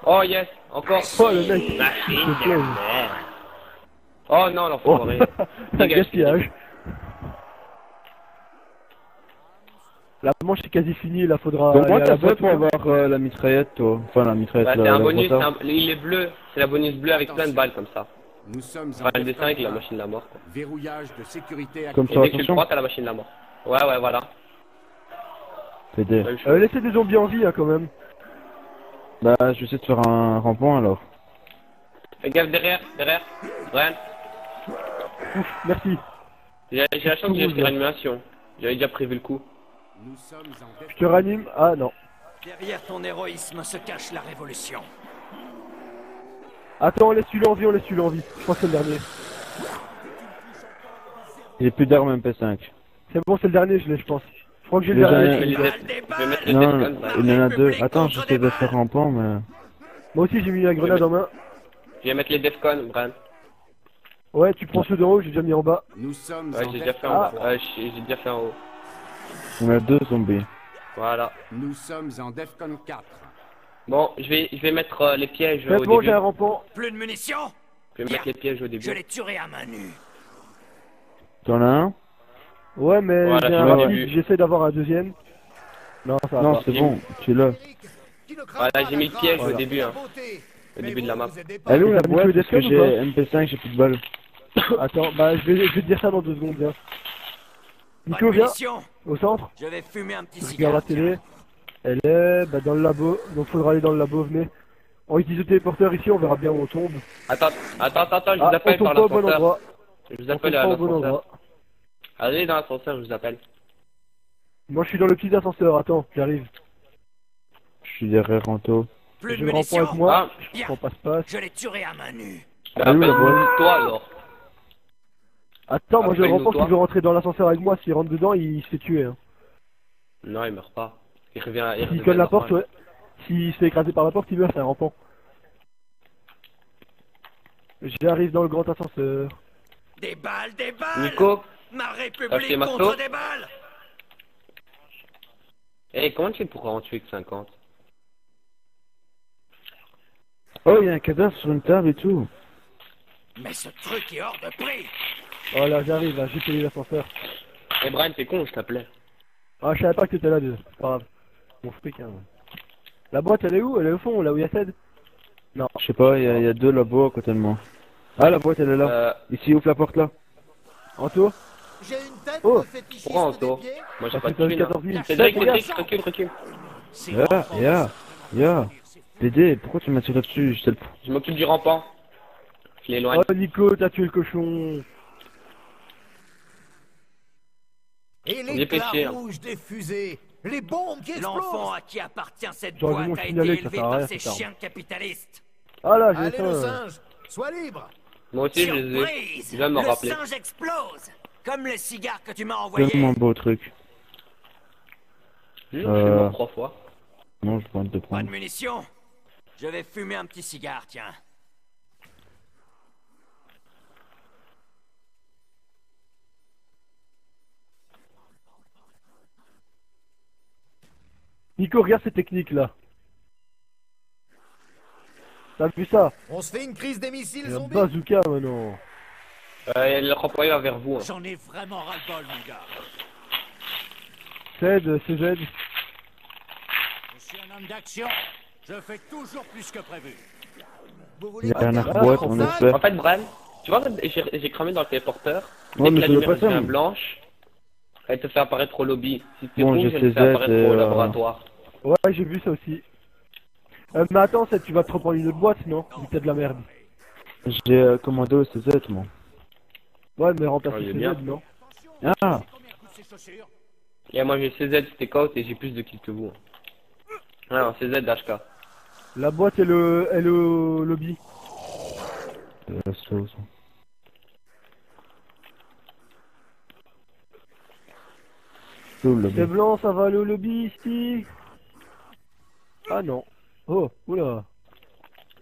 Oh, yes. Encore. Oh, le mec. Machine s'il te de plaît. merde. Oh, non, Oh, l'enfoiré. un Dégage, gaspillage. La manche est quasi finie, là faudra. Donc, moi, aller à t'as la fait boîte. pour avoir la mitraillette, toi. Enfin, la mitraillette, Bah, c'est la un bonus, grosseur. il est bleu. C'est la bonus bleue avec plein de balles comme ça. Nous sommes en Enfin, le dessin DEFCON avec la 5. machine de la mort. Quoi. Verrouillage de sécurité Comme actif. Et ça, dès que tu le attention. prends, t'as la machine de la mort. Ouais, ouais, voilà. PD. Même chose. Laissez des zombies en vie, hein, quand même. Bah, je vais essayer de faire un rampant, alors. Fais gaffe derrière, derrière. Brian. Ouf, merci. J'ai la chance que j'ai Cool, fait ouais. réanimation. J'avais déjà prévu le coup. Nous sommes en Je te ranime. Ah non. Derrière ton héroïsme se cache la révolution. Attends, laisse-le en vie, on laisse-le en vie. Je crois que c'est le dernier. J'ai plus d'armes MP5. C'est bon, c'est le dernier, je l'ai, je pense. Je crois que j'ai le Déjà, dernier. Je vais, les Balle def- des je vais balles. mettre le Non, Defcon, Brian. il y en a deux. Attends, j'essaie de faire rampant, mais... Moi aussi, j'ai mis la grenade en main. Je vais mettre les Defcon, Brian. Ouais, tu prends ceux d'en haut, j'ai déjà mis en bas. Nous sommes Ouais, en j'ai déjà fait en DEFCON bas. Ouais, j'ai déjà fait en haut. On a deux zombies. Voilà. Nous sommes en DEFCON 4. Bon, je vais mettre les pièges C'est au bon, début. j'ai un rampant. Plus de munitions. Je vais mettre les pièges au début. Je les tuerai à main nue. T'en as un? Ouais, mais Voilà, j'ai tu un vois, rapide, j'ai vu. j'essaie d'avoir un deuxième. Non, ça va Non, pas. c'est bon, tu l'as. Voilà, j'ai mis le piège au Voilà. début, hein. Au début de la map. Elle est où la T'as mis boîte? le Parce que Defcon ou j'ai MP5, j'ai plus de balles. Attends, bah je vais te dire ça dans 2 secondes, viens. Pas Nico, de viens, munitions. au centre. Je vais fumer un petit Je regarde la cigare. télé. Elle est dans le labo, donc faudra aller dans le labo, venez. On utilise le téléporteur ici, on verra bien où on tombe. Attends, je vous Ah, on appelle tombe par pas au bon l'ascenseur. endroit. Je vous On appelle tombe à pas au bon l'ascenseur. endroit. Allez dans l'ascenseur, je vous appelle. Moi je suis dans le petit ascenseur, attends, j'arrive. Je suis derrière Anto. Plus de Je le reprends avec munitions. moi, Ah. je prends passe-passe. Je les tuerai à main nue. Elle est où, la boîte? Toi alors. Attends, moi je le Appelle-nous, reprends toi. qui veut rentrer dans l'ascenseur avec moi, s'il rentre dedans, il se fait tuer. Hein. Non, il meurt pas. Il revient. S'il colle la porte, ouais. S'il se fait écraser par la porte, il meurt, c'est un rampant. J'arrive dans le grand ascenseur. Des balles, des balles. Nico, Ma T'as république acheté Masto contre des balles. comment tu fais pour en tuer que 50? Oh, il y a un cadavre sur une table et tout. Mais ce truc est hors de prix. Voilà, j'arrive, là, j'ai payé l'ascenseur. Eh Brian, t'es con, je t'appelais. Ah, je savais pas que t'étais là, déjà. C'est pas grave. Mon fric, hein. La boîte, elle est où? Elle est au fond, là où il y a Ced? Non. Je sais pas, il y a deux labos à côté de moi. Ah, la boîte, elle est là. Ici, ouvre la porte là. Anto? J'ai une tête Oh, de fétichisme Prends en des tour. pieds. Moi j'ai Parce pas que de t'as thune. 14 000. Hein. Cédric, Regarde. recule. C'est Ya, Dédé, pourquoi tu m'as tiré dessus? Je m'occupe du rampant. Je l'éloigne. Oh Nico, t'as tué le cochon. Et Dépêchez, l'éclat hein. rouge des fusées. Les bombes qui L'enfant explosent. à qui appartient cette J'aurais boîte dû a m'en été signaler, ça élevé sert à par rien, ces cette arme. chiens capitalistes. Ah là, j'ai Allez le ça. singe, sois libre. Moi aussi, je les ai. Surprise! Je viens de me Le rappeler. singe explose! Comme le cigare que tu m'as Donne-moi un envoyé. beau truc. Je suis mort 3 fois. Non, je vais te Pas prendre. de munitions? Je vais fumer un petit cigare, tiens. Nico, regarde ces techniques là. T'as vu ça? On se fait une crise des missiles Il y a un zombies. bazooka maintenant. Le renvoyeur vers vous. Hein. J'en ai vraiment ras-le-bol, mon gars. CZ, CZ. Je suis un homme d'action. Je fais toujours plus que prévu. Vous voulez Il y a un pas arboîte, faire on ça espère. En fait, Bran, tu vois, j'ai cramé dans le téléporteur. Ouais, Dès que mais la ça veut lumière pas ça, devient mais- blanche, elle te fait apparaître au lobby. Si t'es Bon, rouge, j'ai elle te fait CZ apparaître et, au laboratoire. Ouais, j'ai vu ça aussi. Mais attends, tu vas te reprendre une autre boîte, non? Vu que t'as de la merde. J'ai commandé au CZ, moi. Ouais, mais remplacer Ouais, il est CZ, bien. non? Ah, Et moi, j'ai CZ stick out et j'ai plus de kills que vous. Alors, CZ HK. La boîte est le lobby. la sauce. Cool, le C'est blanc, ça va aller au lobby ici? Ah non. Oh, oula.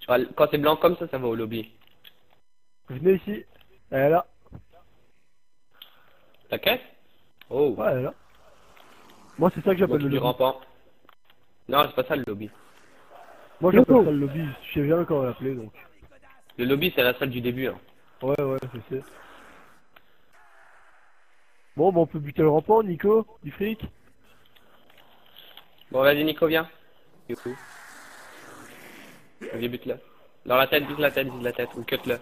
Tu vois, quand c'est blanc comme ça va au lobby. Venez ici. Elle est là. La caisse? Oh, Ouais, elle est là. Moi, c'est ça que moi j'appelle qui le lui lobby. rampant. Non, c'est pas ça le lobby. Moi, j'appelle ça le lobby. Je sais bien comment l'appeler, donc. Le lobby, c'est la salle du début. Hein. Ouais, je sais. Bon, bah, on peut buter le rampant, Nico, du fric. Bon, vas-y, Nico, viens. Du coup. Vas-y, bute-le. Dans la tête, vise la tête, ou cut-le.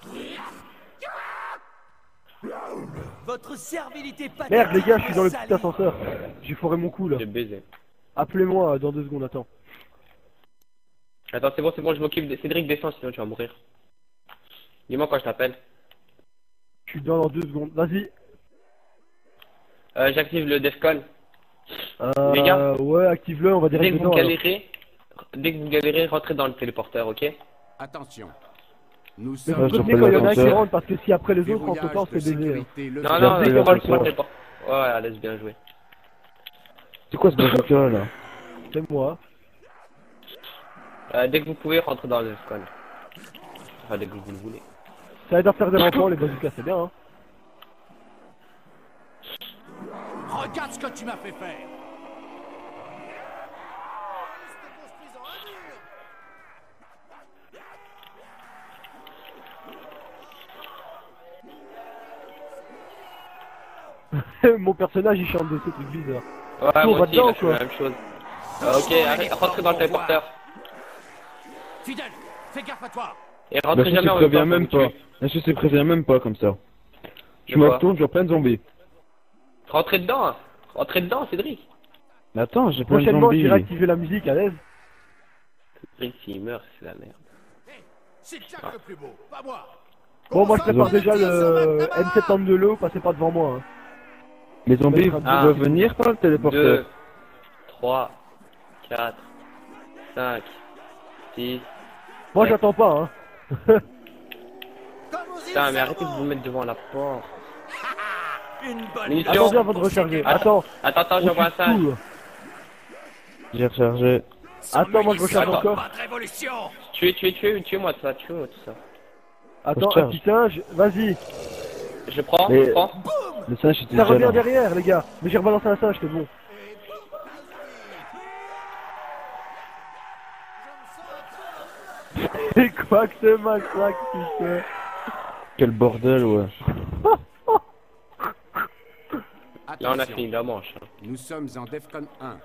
Votre servilité pathétique. Merde, les gars, je suis dans le salie. petit ascenseur. J'ai foiré mon coup, là. J'ai baisé. Appelez-moi dans 2 secondes, attends. Attends, c'est bon, je m'occupe de... Cédric, descends, sinon tu vas mourir. Dis-moi quand je t'appelle. Je suis dans 2 secondes. Vas-y. J'active le Defcon. Les gars. Ouais, active-le, on va Dès direct que vous dedans. alors. galérez, rentrez dans le téléporteur, ok? Attention. Nous Mais sommes vous je prévenez peux quand il y en a un qui l'ascenseur. rentre, parce que si après les autres rentrent verrouillage pas, de c'est baisé. hein. sécurité, le Non, sol. non, dès qu'il y en a rentre qui sur le rentre. téléporteur. Ouais, laisse bien jouer. C'est quoi ce bazooka là? C'est moi. Dès que vous pouvez, rentrez dans le Defcon. Enfin, dès que vous le voulez. Ça aide à faire des remparts, les bazookas, c'est bien, hein. Regarde ce que tu m'as fait faire. Mon personnage, il chante de ce truc bizarre. Ouais, On moi va aussi, dedans, là, je fais quoi. la même chose. Ok, allez, rentrez dans le téléporteur. Fidèle, fais gaffe à toi. Et Bah, rentrez je jamais en préviens même même temps. pas. Je sais préviens même pas comme ça. Je De me quoi retourne, je plein de zombies. Rentrez dedans, Cédric. Mais attends, j'ai plein de Prochainement, zombies. j'irai activer la musique à l'aise. Cédric, s'il meurt, c'est la merde. C'est Jack le plus beau, pas moi. Bon, moi, je prépare Concentre déjà tes tirs sur le McNamara. M70 de l'eau, passez pas devant moi, hein. Les zombies Ah. peuvent venir par le téléporteur. 2, 3, 4, 5, 6. Moi, Ouais. j'attends pas, hein. Comme aux îles Putain, mais arrêtez de Salomon. vous mettre devant la porte. Une bonne Munitions. Attendez avant de recharger. Attends, Attends, on j'envoie un tue singe. tout. J'ai rechargé. Attends, moi, je recharge Attends. encore. Pas de révolution. Tuez-moi tout ça, tout ça. Attends, Recharge. un petit singe, vas-y. Je prends, Mais- je prends. Le singe était Ça déjà revient là. derrière, les gars. Mais j'ai rebalancé un singe, c'est bon. C'est quoi que ce massacre, putain? Quel bordel, ouais. Là, on a Attention. fini la manche. hein. Nous sommes en DEFCON 1.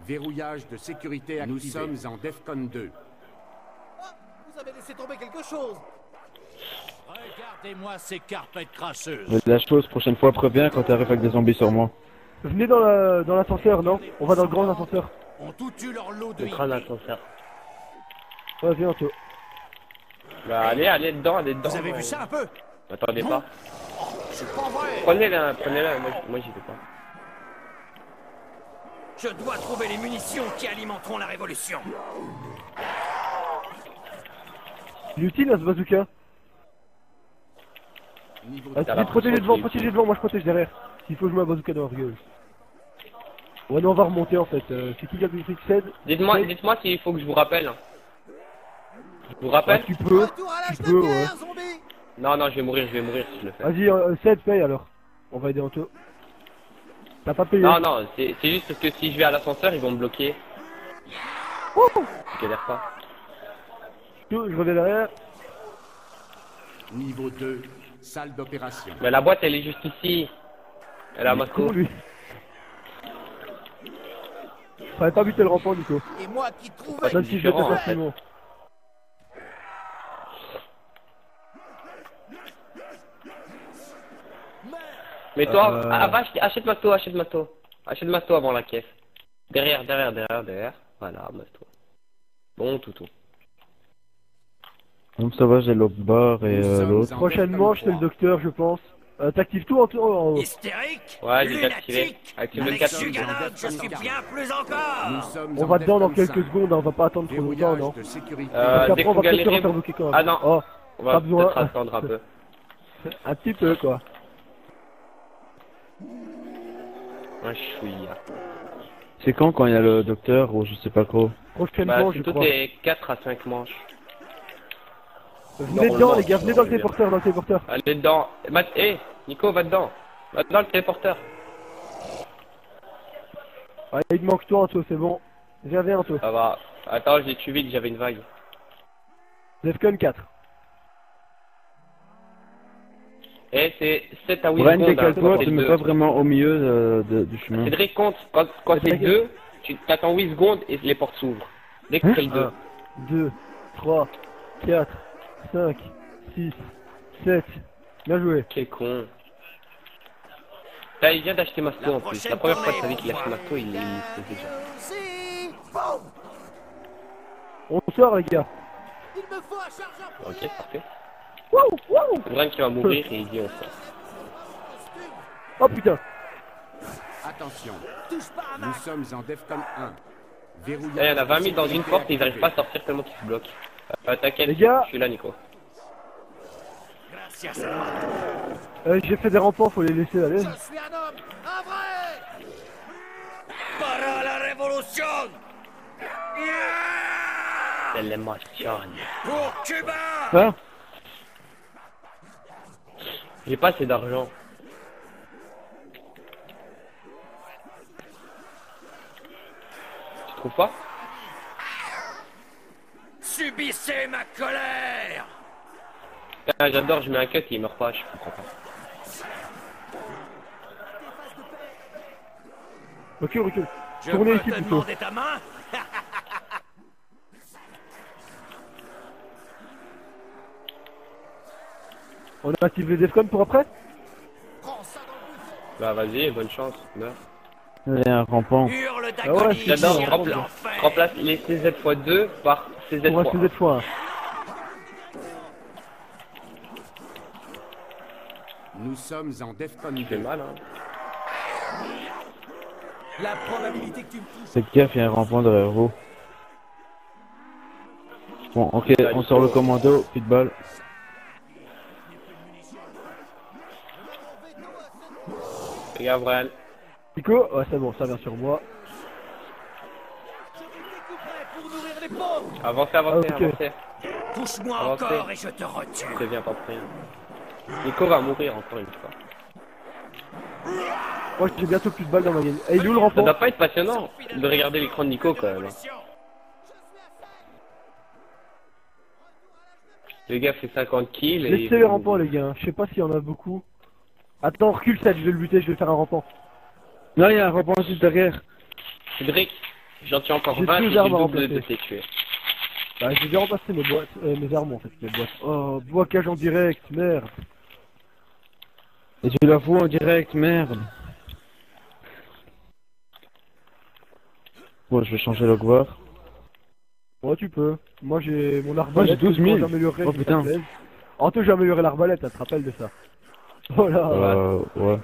Verrouillage de sécurité activé. Nous sommes en DEFCON 2. Ah, vous avez laissé tomber quelque chose. Regardez-moi ces carpettes crasseuses. Mais la chose, prochaine fois, préviens quand t'arrives avec des zombies sur moi. Venez dans l'ascenseur, non? On va dans le grand ascenseur. Ont tout eu leur lot de On prend l'ascenseur. Ouais, viens, toi. Bah allez dedans, allez dedans. Vous avez vu ça un peu? Attendez pas. C'est pas vrai. Prenez-la, moi j'y vais pas. Je dois trouver les munitions qui alimenteront la révolution. Il est utile à ce bazooka. Niveau Ah, T'as la protégez pression devant, qui est protégez devant, moi je protège derrière. S'il faut que je mets un bazooka dans leur gueule. Ouais, non, on va remonter en fait. C'est qui a plus de 7? Dites-moi s'il faut que je vous rappelle. Je vous rappelle? Tu peux, Retour à l'âge tu de peux, pierre, zombie. Non, je vais mourir si je le fais. Vas-y, 7 paye alors. On va aider Anto. T'as pas payé? Non, c'est juste parce que si je vais à l'ascenseur, ils vont me bloquer. Je galère pas. Je reviens derrière. Niveau 2, salle d'opération. Mais la boîte, elle est juste ici. Elle est à Moscou. Con lui. Fallait pas buter le rampant, Nico. Et moi qui trouvais. Même si je le différent, fais en fait. facilement. Mais toi, achète Masto. Achète Masto avant la caisse. Derrière. Voilà, Masto. Bon, toutou. Bon, ça va, j'ai l'autre barre et Nous sommes l'autre. en Prochainement, je fais le docteur, je pense. T'actives tout en haut. Hystérique. Ouais, j'ai activé. Lunatique. Active le Avec 4. Suganov, je suis bien plus Nous encore. sommes On en va dedans dans Defcon quelques 5. secondes, on va pas attendre trop longtemps, Verrouillage non? de sécurité. Parce Dès qu'après, que on vous va peut-être se galérez, refaire vous... bloquer quand même. Ah non, Oh, on va pas besoin. peut-être attendre un peu. un petit peu quoi. Un chouïa. C'est quand il y a le docteur ou je sais pas quoi? Prochainement, je c'est toutes crois. les 4 à 5 manches. Venez dedans, les gars, venez dans le téléporteur, Allez dedans. Nico, va dedans. Va dans le téléporteur. Ah, il te manque toi, Anto, c'est bon. Viens, Anto. Ça va. Attends, j'ai tué vite, j'avais une vague. Defcon 4. C'est 7 à 8 Brian, secondes. décale-toi, quand tu c'est mets deux. pas vraiment au milieu du chemin. Cédric, compte. Quand c'est 2, tu t'attends 8 secondes et les portes s'ouvrent. Dès que c'est le 2. 2, 3, 4, 5, 6, 7. Bien joué. Quel con. Là, il vient d'acheter Masto en plus. La première fois que ça vu qu'il a acheté Masto, il faisait déjà. Si. Boum. On sort, les gars. Il me faut un chargeur pour Ok, parfait. Wouh, wouh. C'est Brian qui va mourir et il dit on sort. Oh putain. Attention, touche pas à nous ma. sommes en Defcon 1. Verrouillage Là, il y en a 20 000 dans de une sécurité porte et ils n'arrivent pas à activé. sortir tellement qu'ils se bloquent. T'inquiète, Les gars. je suis là, Nico. Gracias. J'ai fait des rampants, faut les laisser aller. Je suis un homme, un vrai. Para la révolution. C'est l'émotion. Pour Cuba. Ah, J'ai pas assez d'argent. Tu trouves pas? Subissez ma colère. Ah, j'adore, je mets un cut et il meurt pas, je comprends pas. Recule. Je Tournez peux ici te plutôt. demander ta main. On a activé Defcon pour après? Prends ça dans le buffet. Bah vas-y, bonne chance, meurs. il y a un rampant. Hurle ouais, d'agonie. c'est J'adore, bien, chien de l'enfer. remplace les CZ x2 par CZ On va x1. cette fois. Nous sommes en Defcon Il fait 2. mal, hein. La probabilité que tu me touches. Faites gaffe, il y a un rampant derrière vous. Bon, ok, on sort le commando, plus de balles. Regarde, Brian. Nico, ouais, c'est bon, ça vient sur moi. Pour nourrir les pauvres. Avancez, Ok. avancez. Touche-moi Avancez. encore et je te retue. Préviens pas prêt. Nico va mourir encore une fois. Moi, j'ai bientôt plus de balles dans ma game. Et il est où le Ça rampant? doit pas être passionnant de regarder l'écran de Nico quand même. Le gars fait 50 kills et... Laissez les rampants, les gars. Je sais pas s'il y en a beaucoup. Attends, recule 7, je vais le buter, je vais faire un rampant. Là, il y a un rampant juste derrière. Cédric, j'en tiens encore J'ai 20 plus et j'ai d'armes à double de remplacer. tes tués. Bah, j'ai déjà remplacé mes boîtes, mes armes en fait, mes boîtes. Oh, blocage en direct, merde. Et tu la fous en direct, merde. Bon, je vais changer le voir. Bon, Oh, tu peux. Moi, j'ai mon arbalète. Moi, j'ai 12 000. J'améliorerai Oh, putain. Anto, j'ai amélioré l'arbalète, ça te rappelle de ça. Oh là. Ouais.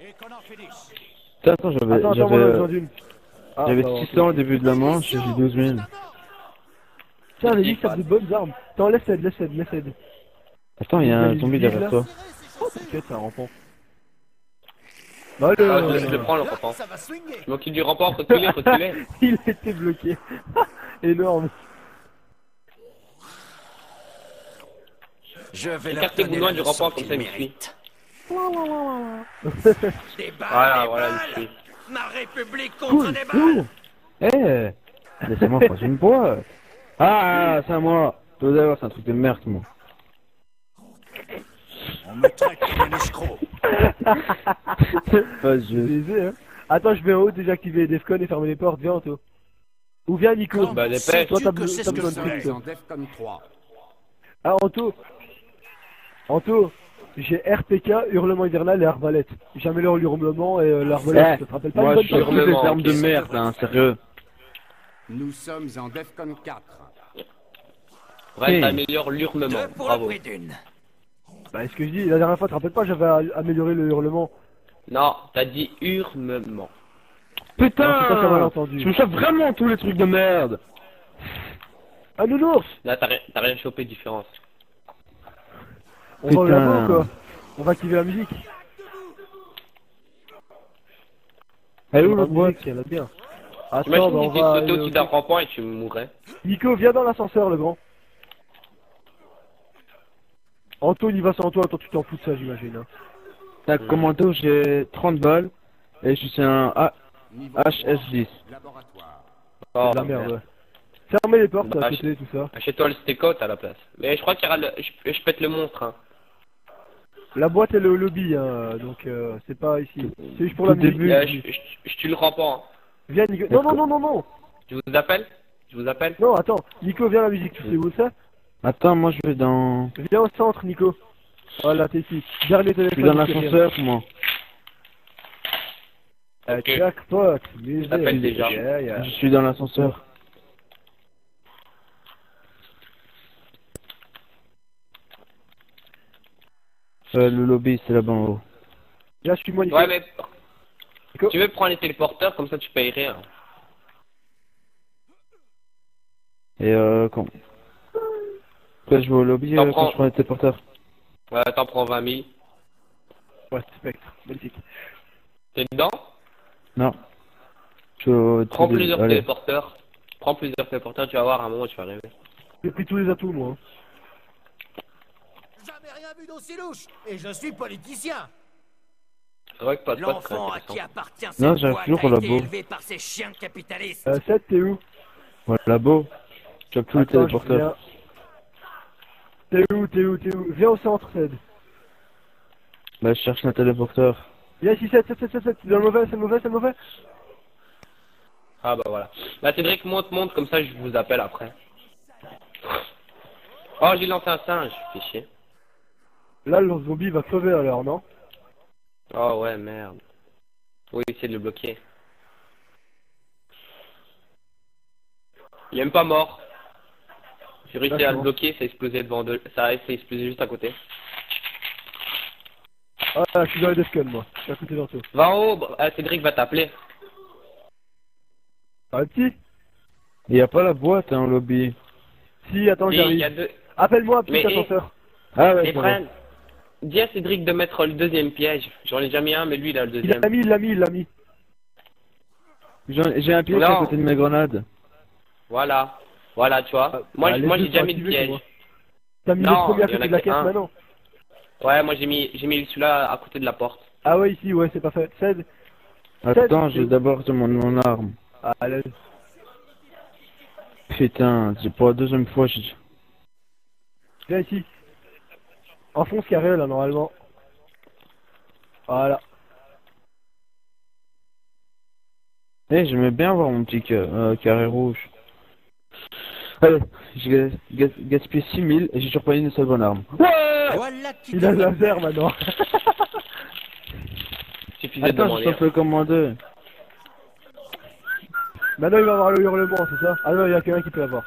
Et qu'on en finisse. Attends, Attends, moi, j'en ai besoin d'une. Ah, j'avais bah, 600 au début de la manche, j'ai 12 000. Tiens, les listes, ça fait de bonnes armes. Attends, laisse aide. Attends, il y a un zombie derrière toi. Oh, t'inquiète, c'est un rampant. Ah, je le prends le rampant. Ça va swinguer. Je m'occupe du rampant, reculez. Il était bloqué. Énorme. Je vais leur Écartez-vous donner loin la du leçon rampant comme qu'ils ça, il me suit. méritent. Des balles, Voilà, des voilà, balles. il me suit. Ma république contre des balles. Eh, laissez-moi prendre une poids. Ah, c'est à moi. Tu dois avoir, c'est un truc de merde, moi. On me traite comme un escroc. Pas C'est juste. aisé, hein. Attends, je vais en haut désactiver les defcon et fermer les portes. Viens, Anto. Ou viens, Nico. Bah, dépêche. Toi, t'as que c'est t'as ce que besoin de c'est. trucs. En Defcon 3. Ah, Anto, j'ai RPK, hurlement hivernal et arbalète. J'améliore l'hurlement et l'arbalète. Eh, Tu te rappelles pas moi, une je bonne suis partie des hurlement, armes de ok. merde, hein, sérieux. Nous sommes en Defcon 4. Ouais, t'améliores l'hurlement. Deux pour le Bravo. prix d'une. Bah, est-ce que je dis, la dernière fois, tu te rappelles pas, j'avais amélioré le hurlement. Non, t'as dit hurlement. Non, c'est pas ça, mal Putain, entendu. je me chope vraiment tous les trucs de merde. Ah, nounours. Là, t'as rien chopé de différence. On va au Putain. labo, quoi. On va activer la musique. Elle est où La la boîte? musique, elle est bien. Attends, Imagine bah, on qu'il va... sautait au-dessus d'un rampant et tu mourrais. Nico, viens dans l'ascenseur, le grand. Anto, il va sans toi, toi tu t'en fous de ça, j'imagine. Hein. T'as commando, j'ai 30 balles. Et je suis un Niveau HS10. 3, laboratoire. Oh, C'est de la merde, ouais. Fermez les portes, Bah, à côté, tout ça. Achète-toi le steak-out à la place. Mais je crois qu'il y aura le... Je pète le monstre, hein. La boîte, elle est au lobby, hein, donc c'est pas ici. C'est juste pour la Tout musique. début. Je tue le rampant. Hein. Viens, Nico. Non, non, non, non, non. Je vous appelle. Non, attends. Nico, viens à la musique, tu sais où c'est? Attends, moi je vais dans... Viens au centre, Nico. Voilà, t'es ici. Dernier Je téléphone. suis dans qui l'ascenseur, moi. Ok. Jackpot. Musée. t'appelle déjà. Yeah. Je suis dans l'ascenseur. Le lobby, c'est là-bas en haut. Là, je suis moi, Nico. Ouais, mais... Nico. Tu veux prendre les téléporteurs, comme ça tu payes rien. Et quand... Quand je vais au lobby, T'en quand prends. je prends les téléporteurs. Ouais, t'en prends 20 000. Ouais, Spectre. Magnifique. T'es dedans? Non. Je suis au... Prends tout début. plusieurs Allez. téléporteurs. Prends plusieurs téléporteurs, tu vas voir à un moment tu vas arriver. J'ai pris tous les atouts, moi. Jamais rien vu d'aussi louche. Et je suis politicien. C'est vrai que pas de pote, c'est L'enfant à intéressant. qui appartient cette Non, j'arrive boîte toujours a au été labo. élevé par ces chiens capitalistes. 7, t'es où? Voilà, là-bas. Je chope tous les Attends, je téléporteurs. viens. T'es où? Viens au centre, Ced. Bah, je cherche un téléporteur. Viens ici, 7. C'est le mauvais. Ah bah voilà. Là Cédric monte comme ça je vous appelle après. Oh j'ai lancé un singe, fais chier. Là, le zombie va crever alors, non? Oh ouais merde. Oui essayer de le bloquer. Il est même pas mort. J'ai réussi à le D'accord. bloquer, ça a explosé devant deux. Ça a explosé juste à côté. Ah, je suis dans les defcon, moi. Je suis à côté d'Anto. Va en haut, Cédric va t'appeler. Ah, le petit? Il y a pas la boîte, hein, au lobby. Si, attends, Et il y a j'arrive. deux. Appelle-moi, petit Mais- ascenseur. Ah ouais, Les ça va. frères, dis à Cédric de mettre le deuxième piège. J'en ai déjà mis un mais lui il a le Il deuxième. l'a mis. J'ai un piège Non. à côté de mes grenades. Voilà. Voilà tu vois. Ah, Moi les j'ai deux déjà sont mis le activés, piège. moi. T'as mis Non, le premier à il y en côté a de la que caisse un. maintenant? Ouais moi j'ai mis celui-là à côté de la porte. Ah ouais, ici, ouais, c'est pas fait. Ced. Attends, je vais d'abord te mon arme. Ah, allez. Putain, c'est pour la deuxième fois, j'ai... Viens ici. Enfonce carré, là, normalement. Voilà. Eh, j'aimais bien avoir mon petit carré rouge. Allez, j'ai gaspillé 6000 et j'ai toujours pas eu une seule bonne arme. Voilà qui Il a le laser, maintenant. Suffisait de Attends, demander. je chauffe le commandeur. Maintenant, il va avoir le hurlement, c'est ça? Ah non, il y a quelqu'un qui peut l'avoir.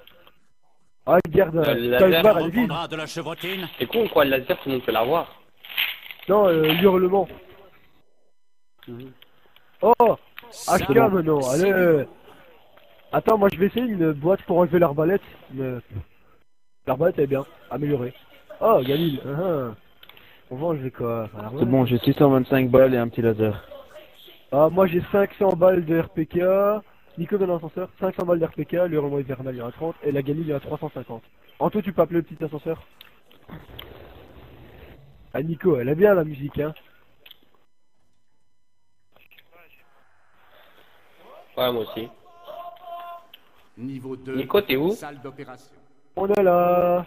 Ah, regarde, Le t'as laser, une barre, elle est vide. Prendra de la chevrotine. C'est con quoi, le laser, tout le monde peut l'avoir. Non, l'hurlement. Oh, HK maintenant, allez. Attends, moi je vais essayer une boîte pour enlever l'arbalète, mais l'arbalète elle est bien, améliorée. Oh, Galil, on va enlever quoi? C'est bon, j'ai 625 balles et un petit laser. Ah, moi j'ai 500 balles de RPK. Nico dans l'ascenseur, 500 balles de RPK, le hurlement hivernal il y en a 30, et la Galil il y en a 350. Anto, tu peux appeler le petit ascenseur? Ah, Nico, elle est bien la musique, hein. Ouais, moi aussi. Niveau 2. Nico, t'es où? Salle d'opération. On est là.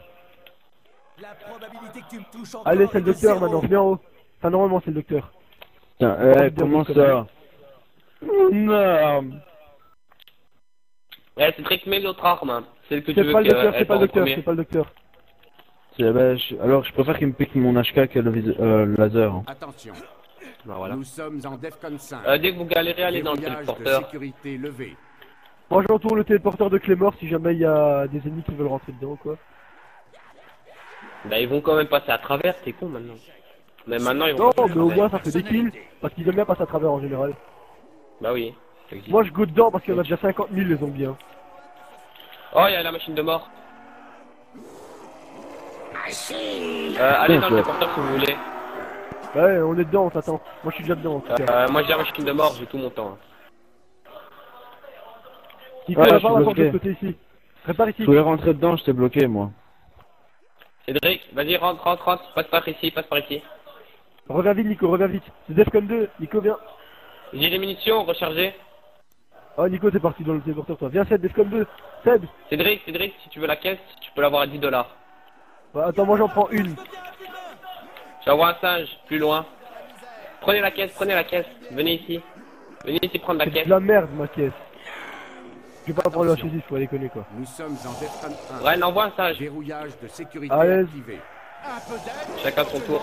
La probabilité que tu me touches encore Allez, c'est est le de docteur zéro. maintenant, viens en haut. Enfin, normalement, c'est le docteur. Tiens, comment comme ça? Non. Ouais, c'est Drake, mets l'autre arme. Hein. Celle que tu C'est veux pas le docteur, qu'elle c'est pas le part en docteur, premier. c'est pas le docteur. Alors, je préfère qu'il me pique mon HK que le laser. Attention. Bah, voilà. Nous sommes en DEFCON 5. Dès que vous galérez, allez dans le Verrouillage de téléporteur. sécurité levé. Moi, j'entoure le téléporteur de Clémor si jamais il y a des ennemis qui veulent rentrer dedans ou quoi. Bah, ils vont quand même passer à travers, t'es con maintenant. Mais maintenant, ils vont Non, passer à mais au travers. moins ça fait des kills, parce qu'ils aiment bien passer à travers en général. Bah oui. ça existe. Moi, je go dedans parce qu'il y en a déjà 50 000 les zombies. Hein. Oh, il y a la machine de mort. Allez dans le téléporteur si vous voulez. Ouais, on est dedans, on t'attend. Moi, je suis déjà dedans en tout cas. Moi j'ai la machine de mort, j'ai tout mon temps. Hein. Nico, Ouais, va je suis voir la porte de bloqué. ce côté ici. Prépare ici. Je voulais rentrer dedans, j'étais bloqué, moi. Cédric, vas-y, rentre, rentre, rentre. Passe par ici, passe par ici. Reviens vite, Nico, reviens vite. C'est Defcon 2, Nico, viens. J'ai des munitions, rechargez. Oh, Nico, t'es parti dans le téléporteur, toi. Viens, Seb, Defcon 2. Seb. Cédric, si tu veux la caisse, tu peux l'avoir à 10 $. Ouais, attends, moi j'en prends une. J'envoie un singe, plus loin. Prenez la caisse, prenez la caisse. Venez ici. Venez ici prendre la C'est caisse. de la merde, ma caisse. Je vais pas prendre la chaise, faut aller déconner quoi. Nous sommes en DEFCON 1. Ren, envoie un singe. Verrouillage de sécurité Allez. activé. Chacun son tour.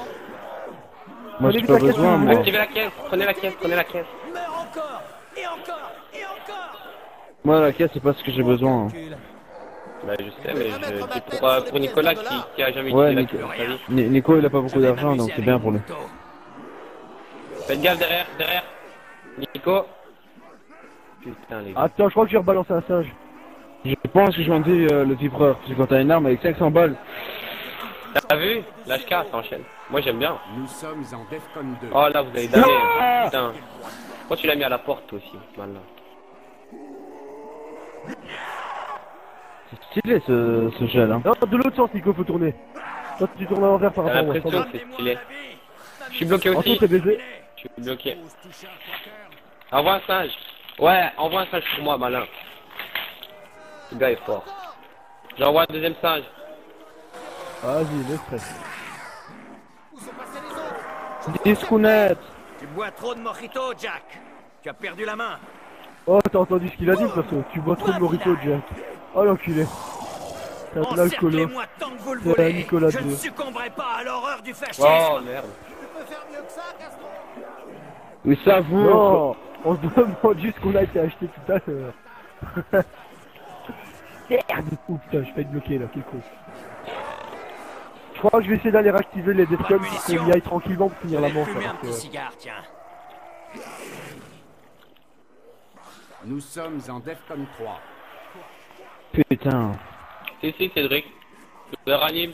Moi, Prenez j'ai vite pas la caisse, besoin, vous moi. Activez la caisse, prenez la caisse, prenez la caisse. Meurs encore, et encore, et encore. Moi, la caisse, c'est pas ce que j'ai besoin. Hein. Recule. Bah je sais, mais c'est pour Nicolas qui a jamais Ouais, utilisé Nico. la cure de sa vie. Nico, il a pas beaucoup d'argent, donc c'est bien pour lui. Faites gaffe derrière, derrière. Nico. Putain les gars. Attends, je crois que j'ai rebalancé un singe. Je pense que je vais enlever le vibreur. Parce que quand t'as une arme avec 500 balles. T'as vu? L'HK s'enchaîne. Moi j'aime bien. Nous sommes en DEFCON 2. Oh là vous avez damné. Putain. Pourquoi tu l'as mis à la porte toi aussi? Malin. C'est stylé ce gel, hein. Non, de l'autre sens, Nico, faut tourner. Toi, tu tournes à l'envers par T'as rapport à moi. l'impression que c'est stylé. Je suis bloqué Anto, aussi. t'es baisé. Je suis bloqué. Envoie un singe. Ouais, envoie un singe pour moi, malin. Ce gars est fort. J'envoie un deuxième singe. Vas-y, le stress. Où sont passés les autres? Disconnect. Tu bois trop de mojito, Jack. Tu as perdu la main. Oh, t'as entendu ce qu'il a dit, perso. Tu bois trop de morito, Jack. Oh, l'enculé. C'est un alcoolo. Encerclez-moi tant que vous le C'est voulez. un Nicolas Je ne II. succomberai pas à l'horreur du fascisme. Oh merde. Tu peux faire mieux que ça, Castro? Oui, ça vous. Non, on se demande juste qu'on a été acheté tout à l'heure. Merde. Oh putain, je vais être bloqué là, quel con. Je crois que je vais essayer d'aller réactiver les Defcon pour qu'on y aille tranquillement pour finir la manche. Fumer un Parce que... petit cigare, tiens. Nous sommes en DEFCON 3. Putain. Si, Cédric. Je le ranime.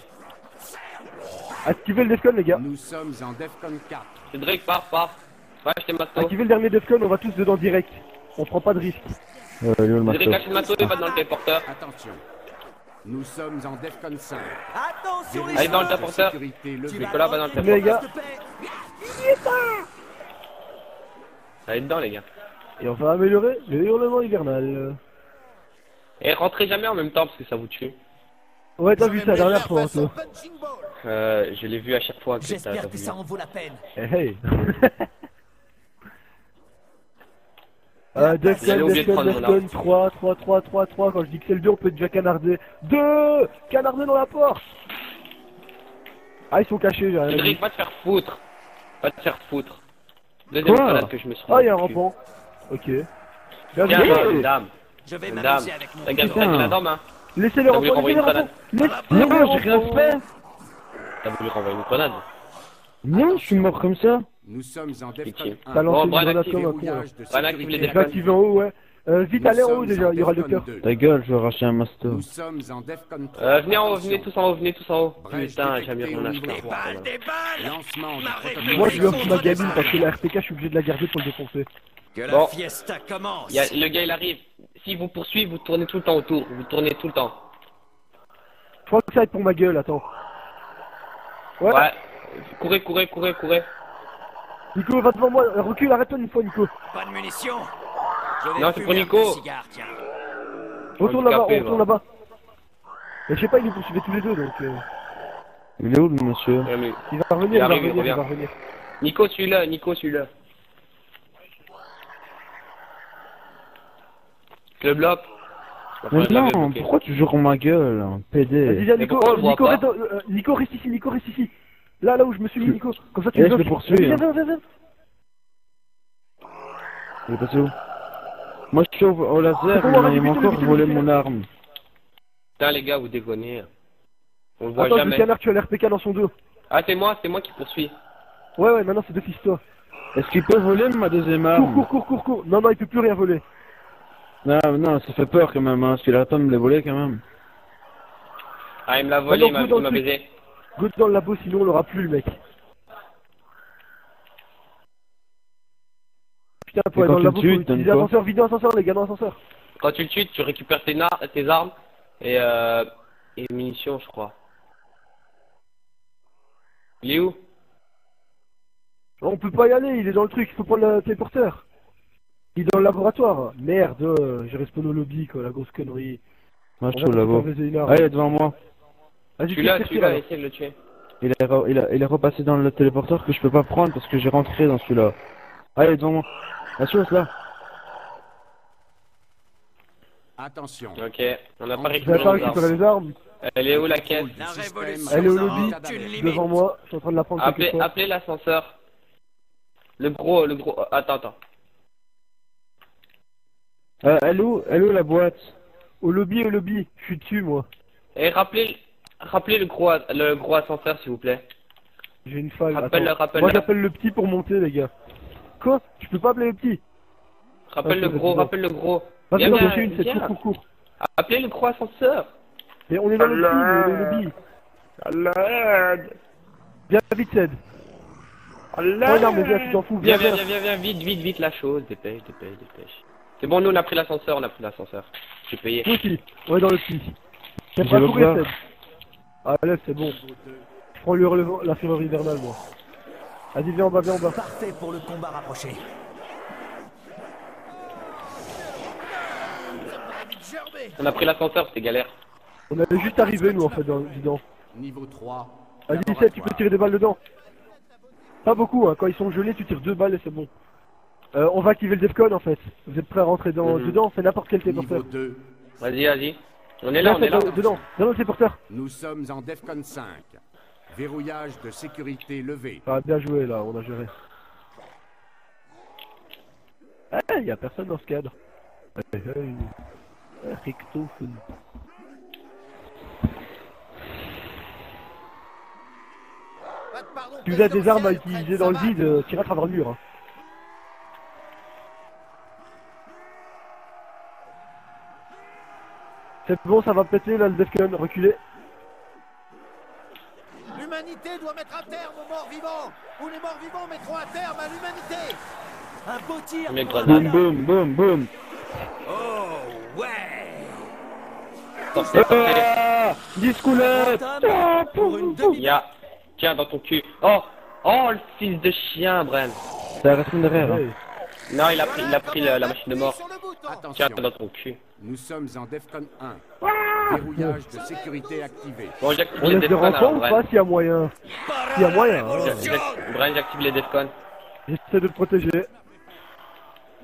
Activez le Defcon, les gars. Nous sommes en DEFCON 4. Cédric, pars. Ouais, je t'ai mato. Activez le dernier Defcon, on va tous dedans direct. On prend pas de risque. Yo, le Cédric, marteau. achète mato et va dans le téléporteur. Attention. Nous sommes en DEFCON 5. Attention les Allez dans le gens. téléporteur. Sécurité levée. Nicolas va dans le Les téléporteur. gars. Allez dedans, les gars. Et on va améliorer le hurlement hivernal. Et rentrez jamais en même temps parce que ça vous tue. Ouais, t'as vu ça la dernière fois, toi. Je l'ai vu à chaque fois que t'as J'espère que vu. ça en vaut la peine. Hey. J'avais Defcon, oublié de prendre mon arme. 3, quand je dis que c'est le 2, on peut déjà canarder. 2 canarder dans la porte. Ah, ils sont cachés, j'ai rien Cédric, dit. va te faire foutre. Va te faire foutre. Deuxième Quoi salade que je me suis Ah, il y a un rendu. rampant. Ok. Bien Tiens, joué. une dame. Je vais Une dame. m'amuser avec mon Regarde, Putain. la dame, hein. Laissez-le T'as voulu renvoyer une grenade. Non, j'ai rien fait. T'as voulu renvoyer une grenade. Non, je suis mort comme ça. Nous sommes en Pitié. DEFCON T'as 1. lancé une Brian, grenade active comme un con. Verrouillage de Brian, active les sécurité Je vais activer en haut, ouais. Vite, allez en haut déjà, il y aura le docteur. Ta gueule, je vais arracher un master. Nous sommes en DEFCON 3. Venez en haut, venez tous en haut, venez tous en haut. Brèche Putain, j'ai détectée mis mon au niveau acheteur. 3. Des balles. Lancement du Ma protocole. Moi, je lui offre ma Contre des gamine parce que la RPK, je suis obligé de la garder pour le défoncer. Que la Bon. fiesta commence. Le gars il arrive. S'il vous poursuit, vous tournez tout le temps autour. Vous tournez tout le temps. Je crois que ça va être pour ma gueule, attends. Ouais. Ouais. Courez, courez, courez, courez. Nico, va devant moi, recule, arrête-toi une fois, Nico. Pas de munitions. Je vais Non, c'est fumer pour un Nico. petit cigare, tiens. Retourne là-bas, Handicapé, on retourne là-bas. Mais je sais pas, ils nous poursuivaient tous les deux, donc... Il est où le monsieur? Ouais, mais- Il va revenir, Il arrive, il il va revient. revenir. Nico, celui-là, Nico, celui-là. Le bloc. Mais Enfin, je l'avais non, bloqué. pourquoi tu joues en ma gueule, hein, Vas-y, PD? viens, Mais Nico, pourquoi on le voit Nico, pas reste, Nico, reste ici, Nico, reste ici. Là où je me suis mis, Nico. Comme ça, tu Eh, me je bloques. le poursuis, Viens, hein. viens. Il est passé où? Moi je suis au laser, C'est pour moi, mais il m'a vite, encore vite, volé vite. mon arme. Putain, les gars, vous déconnez. On le voit Attends, le jamais. canard, tu as l'RPK dans son dos. Ah, c'est moi qui poursuis. Ouais, maintenant c'est d'office, toi. Est-ce qu'il peut voler ma deuxième arme? Cours. Non, il peut plus rien voler. Non, ça fait peur quand même, hein, parce qu'il arrête pas de me les voler quand même. Ah, il me l'a volé, il non, m'a go dans le baisé. Go dans le labo, sinon on l'aura plus, le mec. Putain, pour Et aller dans quand le tu labo, le tues, faut t'aimes utiliser quoi? ascenseur, vidéo ascenseur, les gars, dans l'ascenseur. Quand tu le tues, tu récupères tes armes et munitions, je crois. Il est où? On peut pas y aller, il est dans le truc, il faut prendre le téléporteur. Il est dans le laboratoire. Merde, j'ai respawn au lobby, quoi, la grosse connerie. Moi je On suis au va labo. faire baiser une arme. Ah, il est devant moi. Vas-y, Celui-là, tire, alors. essaye de le tuer. Il est repassé dans le téléporteur que je peux pas prendre parce que j'ai rentré dans celui-là. Ah, il est devant moi. La chose là. Attention. Ok, on n'a pas Vous avez récupéré pas nos armes. récupéré les armes. Elle est où la caisse? Du La système révolution Elle est au sans lobby, aucune limite. devant moi, je suis en train de la prendre quelque part. Appelez l'ascenseur. Le gros. Attends. Elle est où la boîte? Au lobby, je suis dessus, moi. Et rappelez le gros ascenseur, s'il vous plaît. J'ai une faille. Rappelle-le, Attends. rappelle-le. Moi j'appelle le petit pour monter, les gars. Quoi? Je peux pas appeler le petit. Rappelle le gros. Vas-y, Viens, non, viens, j'ai une, c'est viens. court. Appelez le gros ascenseur. Mais on est dans le lobby, on est au lobby. Viens vite, Ced. Oh non, mais viens, tu t'en fous, viens. Viens, vite, la chose. Dépêche. C'est bon, nous on a pris l'ascenseur. J'ai payé. Toi aussi, on est dans le petit. J'ai J'ai pas le courir, bras. Ced. Ah, laisse, c'est bon. Je prends la fureur hivernale, moi. Vas-y, viens en bas. Parfait pour le combat rapproché. On a pris l'ascenseur, c'était galère. On allait juste arriver, nous, en fait, dedans. Niveau 3. Vas-y, Ced, tu peux tirer des balles dedans. Pas beaucoup, hein. Quand ils sont gelés, tu tires 2 balles et c'est bon. On va activer le Defcon, en fait. Vous êtes prêts à rentrer dedans? C'est n'importe quel Niveau téléporteur. 2. Vas-y. On est là. Dedans le téléporteur. Nous sommes en DEFCON 5. Verrouillage de sécurité levé. Ah, bien joué, là, on a géré. Eh, y a personne dans ce cadre. Rectophone. Si vous avez des armes à utiliser dans le vide, tirez à travers le mur. Hein. C'est bon, ça va péter là le Defcon, reculez. L'humanité doit mettre un terme aux morts vivants. Ou les morts vivants mettront un terme à l'humanité. Un beau tir. Mais pour grenade. Boum, boum. Oh, ouais. Sortez. Discoulette. pour une demi. Tiens, dans ton cul. Oh, le fils de chien, Bren. Ça reste derrière. Hein. Ouais. Non, il a pris la machine de mort. Sur le bouton. Attention. Tiens, dans ton cul. Nous sommes en DEFCON 1. Verrouillage de sécurité activé. Bon, j'active On les laisse des Defcon alors, renforts ou Bren. pas s'il y a moyen? S'il y a moyen, hein. Bren, j'active les Defcon. J'essaie de te protéger.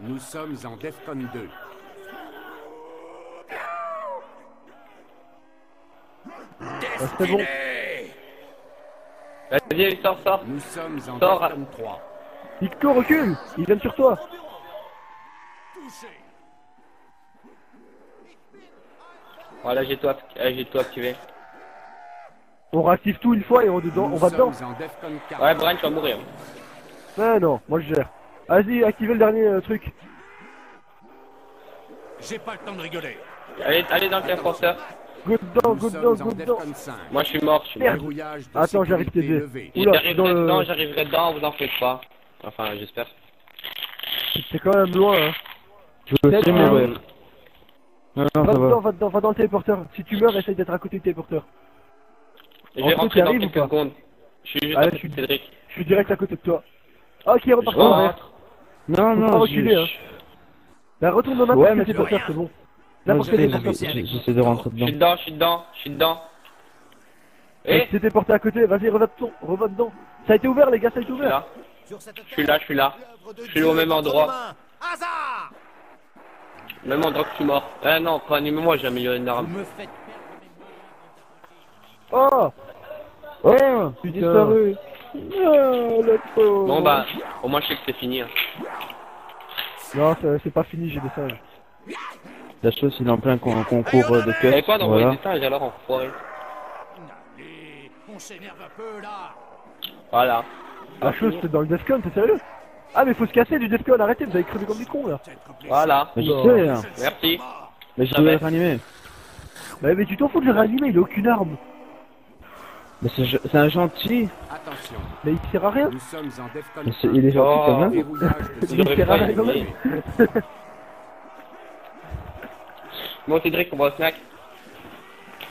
Nous sommes en DEFCON 2. Ah, c'est bon. Vas-y, sors. Nous sommes en Sors. DEFCON 3. Victor, recule. Ils viennent sur toi. Voilà, j'ai tout activé. On réactive tout une fois et on va dedans. Nous sommes en Defcon 4. Ouais, Brian, tu vas mourir. Ah non, moi je gère. Vas-y, activez le dernier truc. J'ai pas le temps de rigoler. Allez dans le téléporteur. Go dedans, Nous go sommes dedans, en go dedans. Defcon 5. Moi, je suis mort. Verrouillage de Attends, j'arrive sécurité t'aider. levé. Oula, J'arriverai dedans, vous en faites pas. Enfin, j'espère. C'est quand même loin, hein. Je veux aussi mourir. Non, non, Va ça dedans, va. va dans le téléporteur. Si tu meurs, essaye d'être à côté du téléporteur. Je En vais dessous, rentrer dans t'arrives quelques ou pas secondes. Je suis juste Allez, à côté de Cédric. Je suis direct à côté de toi. Ok, repars Je en rentre. vert. Non, Faut non, pas reculer, hein. Bah retourne dans Ouais, n'importe mais quel téléporteur, c'est bon. N'importe quel téléporteur. J'essaie de rentrer Je dedans. suis dedans. Eh, Tu t'es porté à côté, vas-y, revote dedans. Ça a été ouvert, les gars, ça a été ouvert. là. Sur cette Je suis là. l'œuvre de Je suis Dieu au même est entre endroit. nos mains. Hasard. Même endroit que je suis mort. Ah non, réanimez-moi, j'ai amélioré une Vous arme. me faites Oh, Oh, tu putain. disparu. Oh, le pauvre. Bon bah, au moins je sais que c'est fini. Hein. Non, c'est pas fini, j'ai des singes. La chose, il est en plein concours de Et quête. quoi d'envoyer Voilà. des singes alors, enfoiré? Allez, on s'énerve un peu là. Voilà. La chose, c'est dans le Defcon, t'es sérieux? Ah, mais faut se casser du Defcon, arrêtez, vous avez crevé comme des cons là. Voilà. Mais je sais, hein. Merci. Mais je Ça va. dois le réanimer. Mais tu t'en fous de le réanimer, il a aucune arme. Mais c'est un gentil. Attention, Mais il sert à rien. nous sommes en Defcon Mais 5. il est gentil Oh. quand même. Verrouillage de Il aurait sert à pas rien quand aimé. même. Bon, Cédric, on va au snack.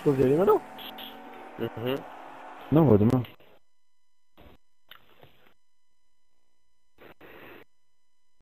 Faut y aller maintenant. Mhm. Non, on va demain.